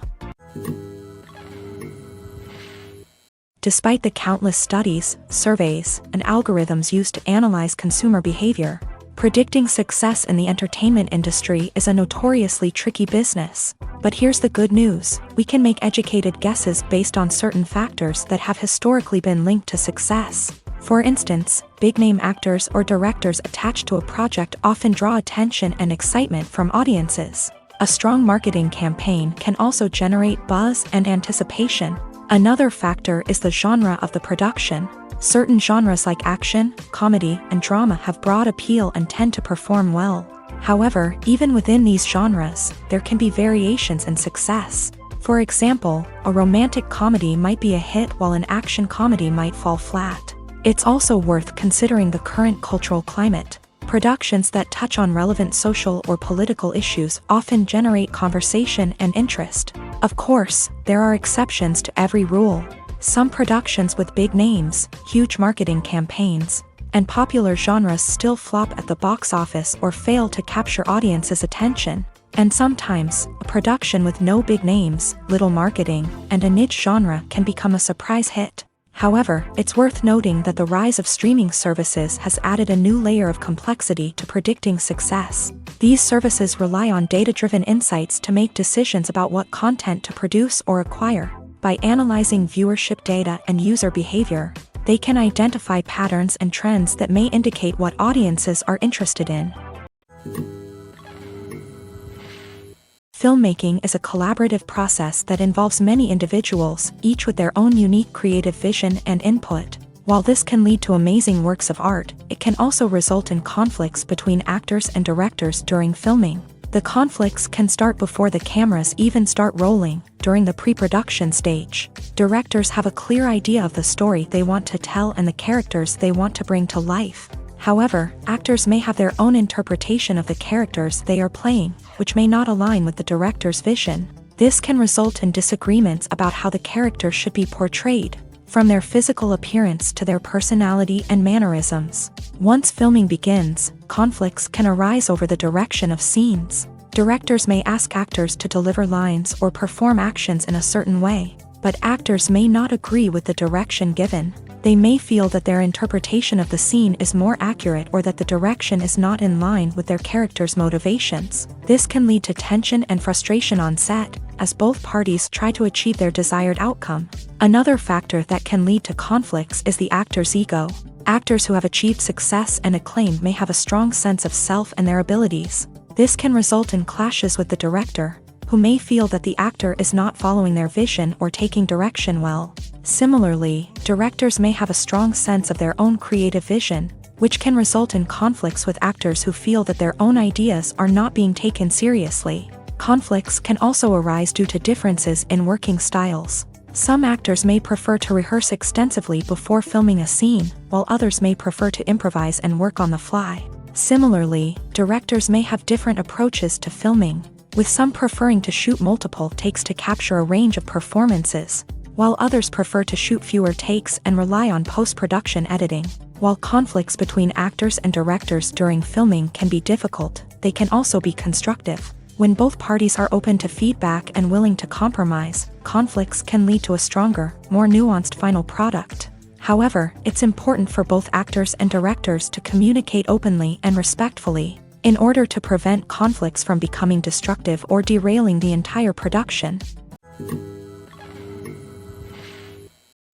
[SPEAKER 1] Despite the countless studies, surveys, and algorithms used to analyze consumer behavior, predicting success in the entertainment industry is a notoriously tricky business. But here's the good news: we can make educated guesses based on certain factors that have historically been linked to success. For instance, big-name actors or directors attached to a project often draw attention and excitement from audiences. A strong marketing campaign can also generate buzz and anticipation. Another factor is the genre of the production. Certain genres like action, comedy, and drama have broad appeal and tend to perform well. However, even within these genres, there can be variations in success. For example, a romantic comedy might be a hit while an action comedy might fall flat. It's also worth considering the current cultural climate. Productions that touch on relevant social or political issues often generate conversation and interest. Of course, there are exceptions to every rule. Some productions with big names, huge marketing campaigns, and popular genres still flop at the box office or fail to capture audiences' attention. And sometimes, a production with no big names, little marketing, and a niche genre can become a surprise hit. However, it's worth noting that the rise of streaming services has added a new layer of complexity to predicting success. These services rely on data-driven insights to make decisions about what content to produce or acquire. By analyzing viewership data and user behavior, they can identify patterns and trends that may indicate what audiences are interested in. Filmmaking is a collaborative process that involves many individuals, each with their own unique creative vision and input. While this can lead to amazing works of art, it can also result in conflicts between actors and directors during filming. The conflicts can start before the cameras even start rolling, during the pre-production stage. Directors have a clear idea of the story they want to tell and the characters they want to bring to life. However, actors may have their own interpretation of the characters they are playing, which may not align with the director's vision. This can result in disagreements about how the character should be portrayed, from their physical appearance to their personality and mannerisms. Once filming begins, conflicts can arise over the direction of scenes. Directors may ask actors to deliver lines or perform actions in a certain way, but actors may not agree with the direction given. They may feel that their interpretation of the scene is more accurate or that the direction is not in line with their character's motivations. This can lead to tension and frustration on set, as both parties try to achieve their desired outcome. Another factor that can lead to conflicts is the actor's ego. Actors who have achieved success and acclaim may have a strong sense of self and their abilities. This can result in clashes with the director, who may feel that the actor is not following their vision or taking direction well. Similarly, directors may have a strong sense of their own creative vision, which can result in conflicts with actors who feel that their own ideas are not being taken seriously. Conflicts can also arise due to differences in working styles. Some actors may prefer to rehearse extensively before filming a scene, while others may prefer to improvise and work on the fly. Similarly, directors may have different approaches to filming, with some preferring to shoot multiple takes to capture a range of performances, while others prefer to shoot fewer takes and rely on post-production editing. While conflicts between actors and directors during filming can be difficult, they can also be constructive. When both parties are open to feedback and willing to compromise, conflicts can lead to a stronger, more nuanced final product. However, it's important for both actors and directors to communicate openly and respectfully, in order to prevent conflicts from becoming destructive or derailing the entire production.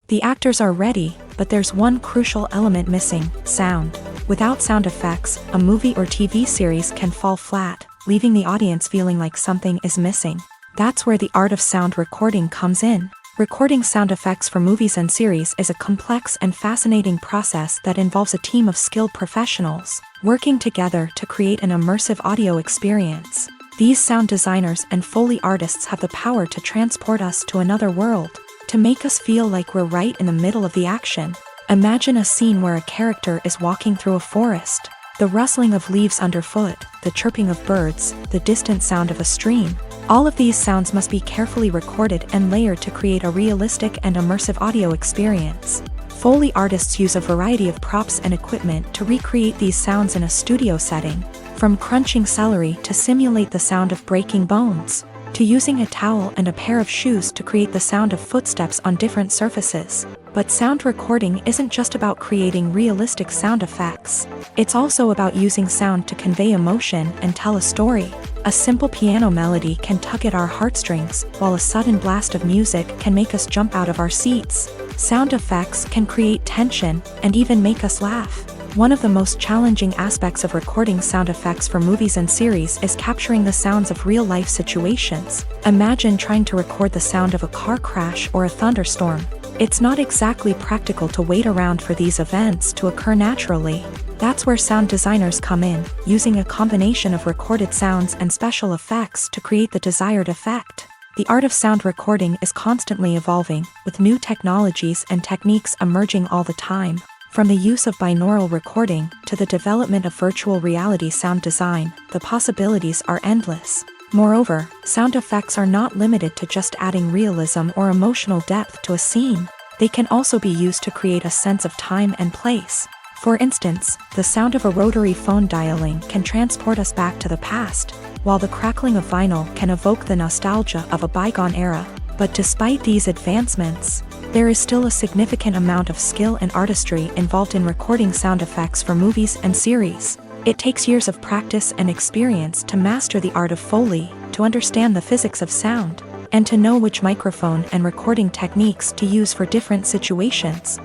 [SPEAKER 1] The actors are ready, but there's one crucial element missing: sound. Without sound effects, a movie or TV series can fall flat, leaving the audience feeling like something is missing. That's where the art of sound recording comes in. Recording sound effects for movies and series is a complex and fascinating process that involves a team of skilled professionals working together to create an immersive audio experience. These sound designers and Foley artists have the power to transport us to another world, to make us feel like we're right in the middle of the action. Imagine a scene where a character is walking through a forest. The rustling of leaves underfoot, the chirping of birds, the distant sound of a stream. All of these sounds must be carefully recorded and layered to create a realistic and immersive audio experience. Foley artists use a variety of props and equipment to recreate these sounds in a studio setting, from crunching celery to simulate the sound of breaking bones, to using a towel and a pair of shoes to create the sound of footsteps on different surfaces. But sound recording isn't just about creating realistic sound effects. It's also about using sound to convey emotion and tell a story. A simple piano melody can tug at our heartstrings, while a sudden blast of music can make us jump out of our seats. Sound effects can create tension and even make us laugh. One of the most challenging aspects of recording sound effects for movies and series is capturing the sounds of real-life situations. Imagine trying to record the sound of a car crash or a thunderstorm. It's not exactly practical to wait around for these events to occur naturally. That's where sound designers come in, using a combination of recorded sounds and special effects to create the desired effect. The art of sound recording is constantly evolving, with new technologies and techniques emerging all the time. From the use of binaural recording to the development of virtual reality sound design, the possibilities are endless. Moreover, sound effects are not limited to just adding realism or emotional depth to a scene. They can also be used to create a sense of time and place. For instance, the sound of a rotary phone dialing can transport us back to the past, while the crackling of vinyl can evoke the nostalgia of a bygone era. But despite these advancements, there is still a significant amount of skill and artistry involved in recording sound effects for movies and series. It takes years of practice and experience to master the art of Foley, to understand the physics of sound, and to know which microphone and recording techniques to use for different situations.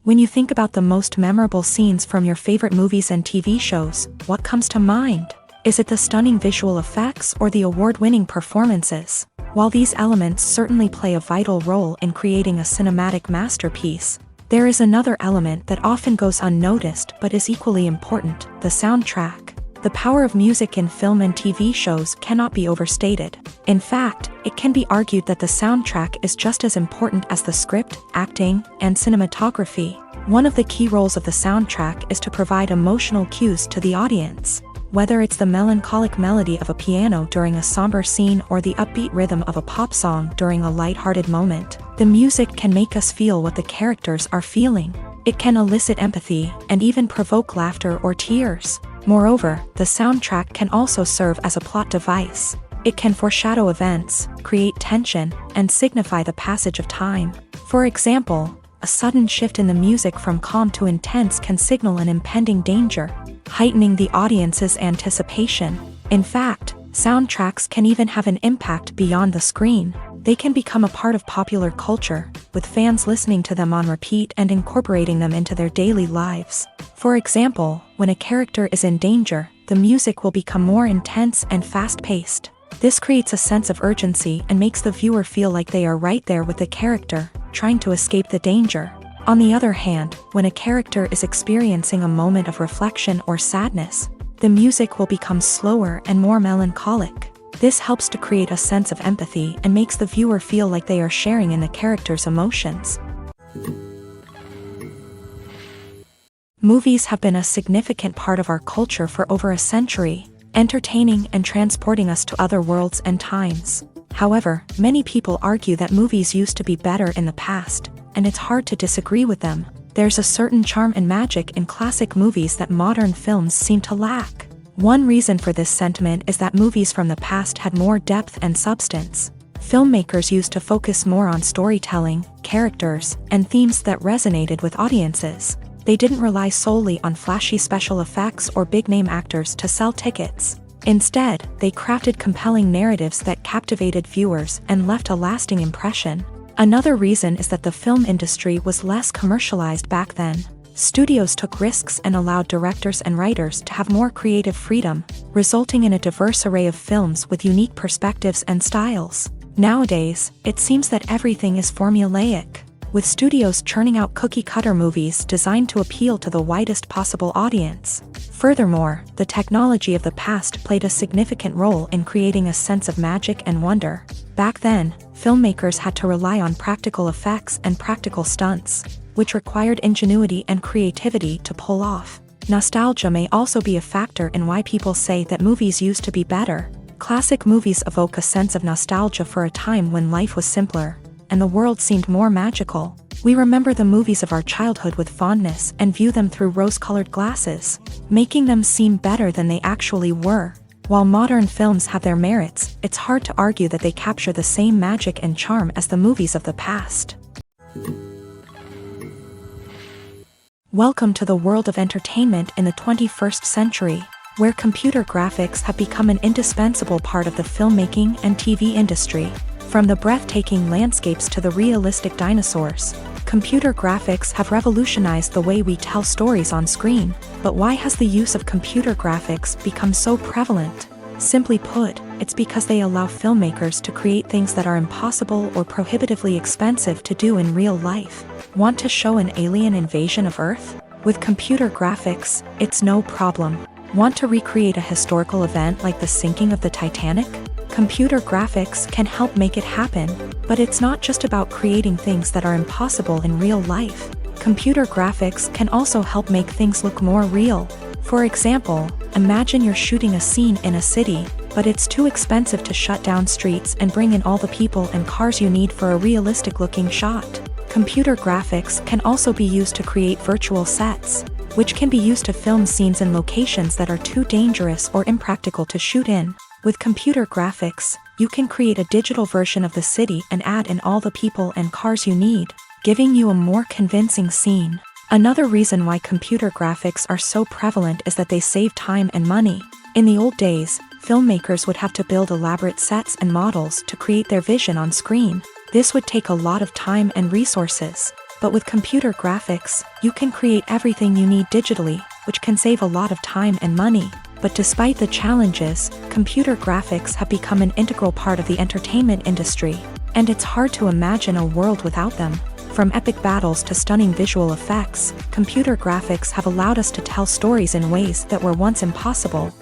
[SPEAKER 1] When you think about the most memorable scenes from your favorite movies and TV shows, what comes to mind? Is it the stunning visual effects or the award-winning performances? While these elements certainly play a vital role in creating a cinematic masterpiece, there is another element that often goes unnoticed but is equally important: the soundtrack. The power of music in film and TV shows cannot be overstated. In fact, it can be argued that the soundtrack is just as important as the script, acting, and cinematography. One of the key roles of the soundtrack is to provide emotional cues to the audience. Whether it's the melancholic melody of a piano during a somber scene or the upbeat rhythm of a pop song during a lighthearted moment, the music can make us feel what the characters are feeling. It can elicit empathy and even provoke laughter or tears. Moreover, the soundtrack can also serve as a plot device. It can foreshadow events, create tension, and signify the passage of time. For example, a sudden shift in the music from calm to intense can signal an impending danger, heightening the audience's anticipation. In fact, soundtracks can even have an impact beyond the screen. They can become a part of popular culture, with fans listening to them on repeat and incorporating them into their daily lives. For example, when a character is in danger, the music will become more intense and fast-paced. This creates a sense of urgency and makes the viewer feel like they are right there with the character, trying to escape the danger. On the other hand, when a character is experiencing a moment of reflection or sadness, the music will become slower and more melancholic. This helps to create a sense of empathy and makes the viewer feel like they are sharing in the character's emotions. Movies have been a significant part of our culture for over a century, entertaining and transporting us to other worlds and times. However, many people argue that movies used to be better in the past, and it's hard to disagree with them. There's a certain charm and magic in classic movies that modern films seem to lack. One reason for this sentiment is that movies from the past had more depth and substance. Filmmakers used to focus more on storytelling, characters, and themes that resonated with audiences. They didn't rely solely on flashy special effects or big-name actors to sell tickets. Instead, they crafted compelling narratives that captivated viewers and left a lasting impression. Another reason is that the film industry was less commercialized back then. Studios took risks and allowed directors and writers to have more creative freedom, resulting in a diverse array of films with unique perspectives and styles. Nowadays, it seems that everything is formulaic, with studios churning out cookie-cutter movies designed to appeal to the widest possible audience. Furthermore, the technology of the past played a significant role in creating a sense of magic and wonder. Back then, filmmakers had to rely on practical effects and practical stunts, which required ingenuity and creativity to pull off. Nostalgia may also be a factor in why people say that movies used to be better. Classic movies evoke a sense of nostalgia for a time when life was simpler, and the world seemed more magical. We remember the movies of our childhood with fondness and view them through rose-colored glasses, making them seem better than they actually were. While modern films have their merits, it's hard to argue that they capture the same magic and charm as the movies of the past. Welcome to the world of entertainment in the 21st century, where computer graphics have become an indispensable part of the filmmaking and TV industry. From the breathtaking landscapes to the realistic dinosaurs, computer graphics have revolutionized the way we tell stories on screen. But why has the use of computer graphics become so prevalent? Simply put, it's because they allow filmmakers to create things that are impossible or prohibitively expensive to do in real life. Want to show an alien invasion of Earth? With computer graphics, it's no problem. Want to recreate a historical event like the sinking of the Titanic? Computer graphics can help make it happen, but it's not just about creating things that are impossible in real life. Computer graphics can also help make things look more real. For example, imagine you're shooting a scene in a city, but it's too expensive to shut down streets and bring in all the people and cars you need for a realistic-looking shot. Computer graphics can also be used to create virtual sets, which can be used to film scenes in locations that are too dangerous or impractical to shoot in. With computer graphics, you can create a digital version of the city and add in all the people and cars you need, giving you a more convincing scene. Another reason why computer graphics are so prevalent is that they save time and money. In the old days, filmmakers would have to build elaborate sets and models to create their vision on screen. This would take a lot of time and resources. But with computer graphics, you can create everything you need digitally, which can save a lot of time and money. But despite the challenges, computer graphics have become an integral part of the entertainment industry, and it's hard to imagine a world without them. From epic battles to stunning visual effects, computer graphics have allowed us to tell stories in ways that were once impossible.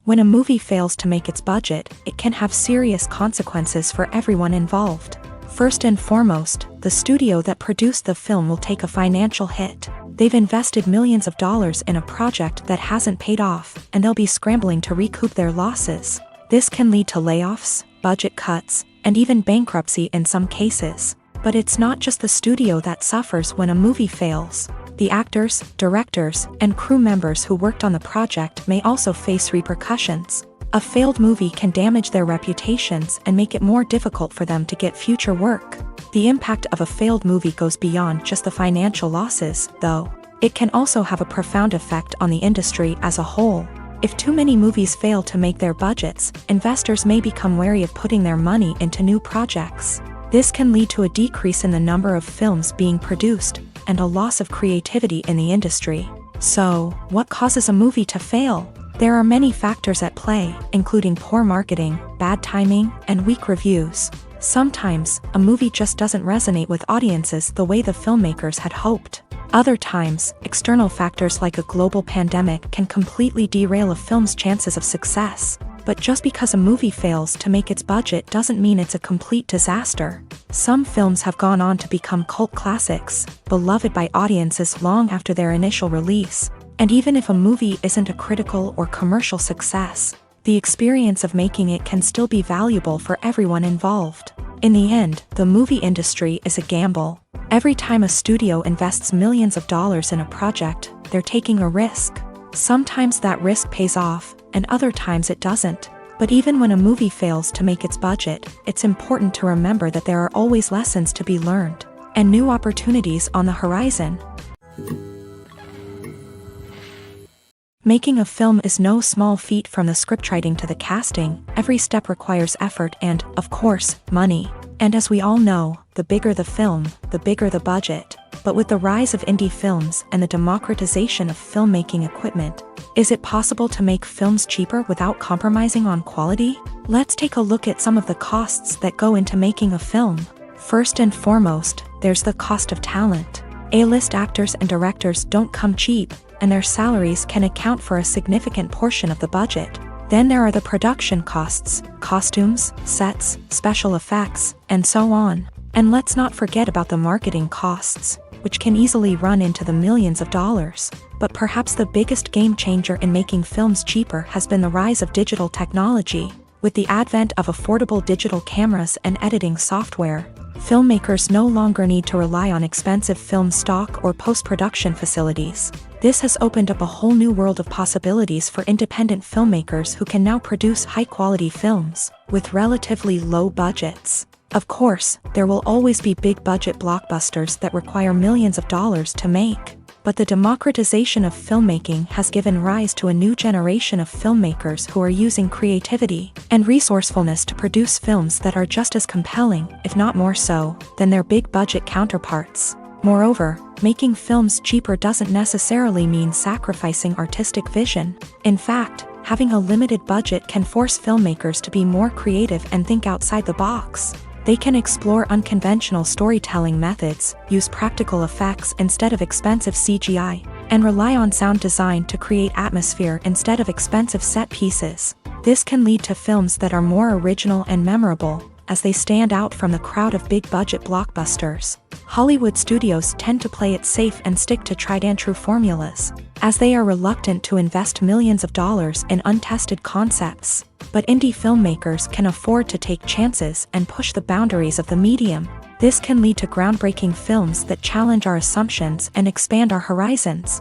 [SPEAKER 1] When a movie fails to make its budget, it can have serious consequences for everyone involved. First and foremost, the studio that produced the film will take a financial hit. They've invested millions of dollars in a project that hasn't paid off, and they'll be scrambling to recoup their losses. This can lead to layoffs, budget cuts, and even bankruptcy in some cases. But it's not just the studio that suffers when a movie fails. The actors, directors, and crew members who worked on the project may also face repercussions. A failed movie can damage their reputations and make it more difficult for them to get future work. The impact of a failed movie goes beyond just the financial losses, though. It can also have a profound effect on the industry as a whole. If too many movies fail to make their budgets, investors may become wary of putting their money into new projects. This can lead to a decrease in the number of films being produced, and a loss of creativity in the industry. So, what causes a movie to fail? There are many factors at play, including poor marketing, bad timing, and weak reviews. Sometimes, a movie just doesn't resonate with audiences the way the filmmakers had hoped. Other times, external factors like a global pandemic can completely derail a film's chances of success. But just because a movie fails to make its budget doesn't mean it's a complete disaster. Some films have gone on to become cult classics, beloved by audiences long after their initial release. And even if a movie isn't a critical or commercial success, the experience of making it can still be valuable for everyone involved. In the end, the movie industry is a gamble. Every time a studio invests millions of dollars in a project, they're taking a risk. Sometimes that risk pays off, and other times it doesn't. But even when a movie fails to make its budget, it's important to remember that there are always lessons to be learned, and new opportunities on the horizon. Making a film is no small feat. From the scriptwriting to the casting, every step requires effort and, of course, money. And as we all know, the bigger the film, the bigger the budget. But with the rise of indie films and the democratization of filmmaking equipment, is it possible to make films cheaper without compromising on quality? Let's take a look at some of the costs that go into making a film. First and foremost, there's the cost of talent. A-list actors and directors don't come cheap, and their salaries can account for a significant portion of the budget. Then there are the production costs, costumes, sets, special effects, and so on. And let's not forget about the marketing costs, which can easily run into the millions of dollars. But perhaps the biggest game changer in making films cheaper has been the rise of digital technology. With the advent of affordable digital cameras and editing software, filmmakers no longer need to rely on expensive film stock or post-production facilities. This has opened up a whole new world of possibilities for independent filmmakers who can now produce high-quality films with relatively low budgets. Of course, there will always be big-budget blockbusters that require millions of dollars to make. But the democratization of filmmaking has given rise to a new generation of filmmakers who are using creativity and resourcefulness to produce films that are just as compelling, if not more so, than their big-budget counterparts. Moreover, making films cheaper doesn't necessarily mean sacrificing artistic vision. In fact, having a limited budget can force filmmakers to be more creative and think outside the box. They can explore unconventional storytelling methods, use practical effects instead of expensive CGI, and rely on sound design to create atmosphere instead of expensive set pieces. This can lead to films that are more original and memorable, as they stand out from the crowd of big-budget blockbusters. Hollywood studios tend to play it safe and stick to tried-and-true formulas, as they are reluctant to invest millions of dollars in untested concepts. But indie filmmakers can afford to take chances and push the boundaries of the medium. This can lead to groundbreaking films that challenge our assumptions and expand our horizons.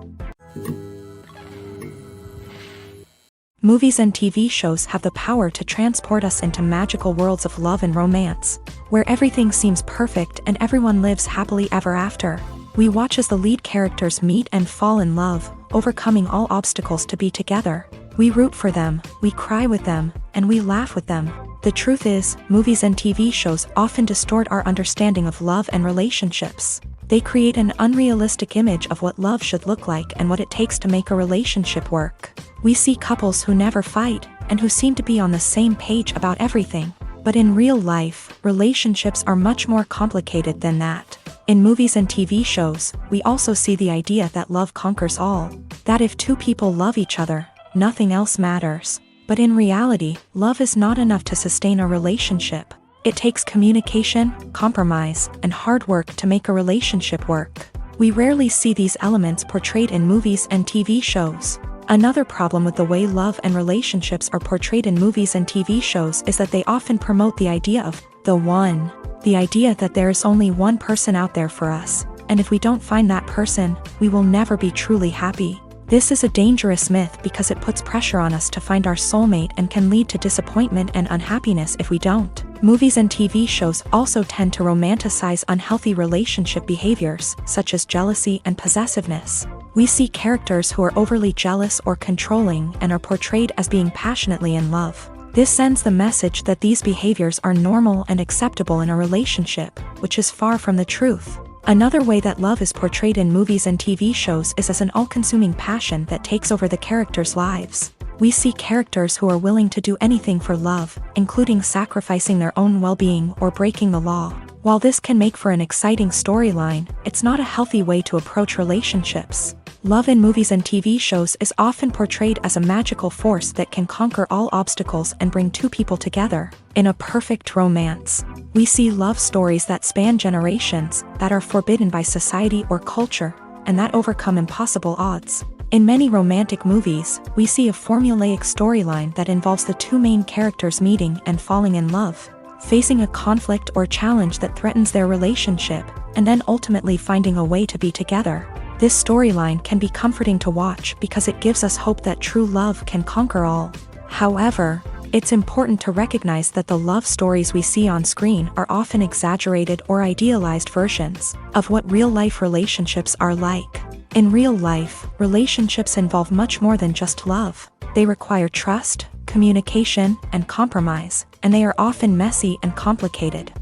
[SPEAKER 1] Movies and TV shows have the power to transport us into magical worlds of love and romance, where everything seems perfect and everyone lives happily ever after. We watch as the lead characters meet and fall in love, overcoming all obstacles to be together. We root for them, we cry with them, and we laugh with them. The truth is, movies and TV shows often distort our understanding of love and relationships. They create an unrealistic image of what love should look like and what it takes to make a relationship work. We see couples who never fight, and who seem to be on the same page about everything. But in real life, relationships are much more complicated than that. In movies and TV shows, we also see the idea that love conquers all. That if two people love each other, nothing else matters. But in reality, love is not enough to sustain a relationship. It takes communication, compromise, and hard work to make a relationship work. We rarely see these elements portrayed in movies and TV shows. Another problem with the way love and relationships are portrayed in movies and TV shows is that they often promote the idea of the one. The idea that there is only one person out there for us, and if we don't find that person, we will never be truly happy. This is a dangerous myth because it puts pressure on us to find our soulmate and can lead to disappointment and unhappiness if we don't. Movies and TV shows also tend to romanticize unhealthy relationship behaviors, such as jealousy and possessiveness. We see characters who are overly jealous or controlling and are portrayed as being passionately in love. This sends the message that these behaviors are normal and acceptable in a relationship, which is far from the truth. Another way that love is portrayed in movies and TV shows is as an all-consuming passion that takes over the characters' lives. We see characters who are willing to do anything for love, including sacrificing their own well-being or breaking the law. While this can make for an exciting storyline, it's not a healthy way to approach relationships. Love in movies and TV shows is often portrayed as a magical force that can conquer all obstacles and bring two people together in a perfect romance. We see love stories that span generations, that are forbidden by society or culture, and that overcome impossible odds. In many romantic movies, we see a formulaic storyline that involves the two main characters meeting and falling in love, facing a conflict or challenge that threatens their relationship, and then ultimately finding a way to be together. This storyline can be comforting to watch because it gives us hope that true love can conquer all. However, it's important to recognize that the love stories we see on screen are often exaggerated or idealized versions of what real-life relationships are like. In real life, relationships involve much more than just love. They require trust, communication, and compromise, and they are often messy and complicated.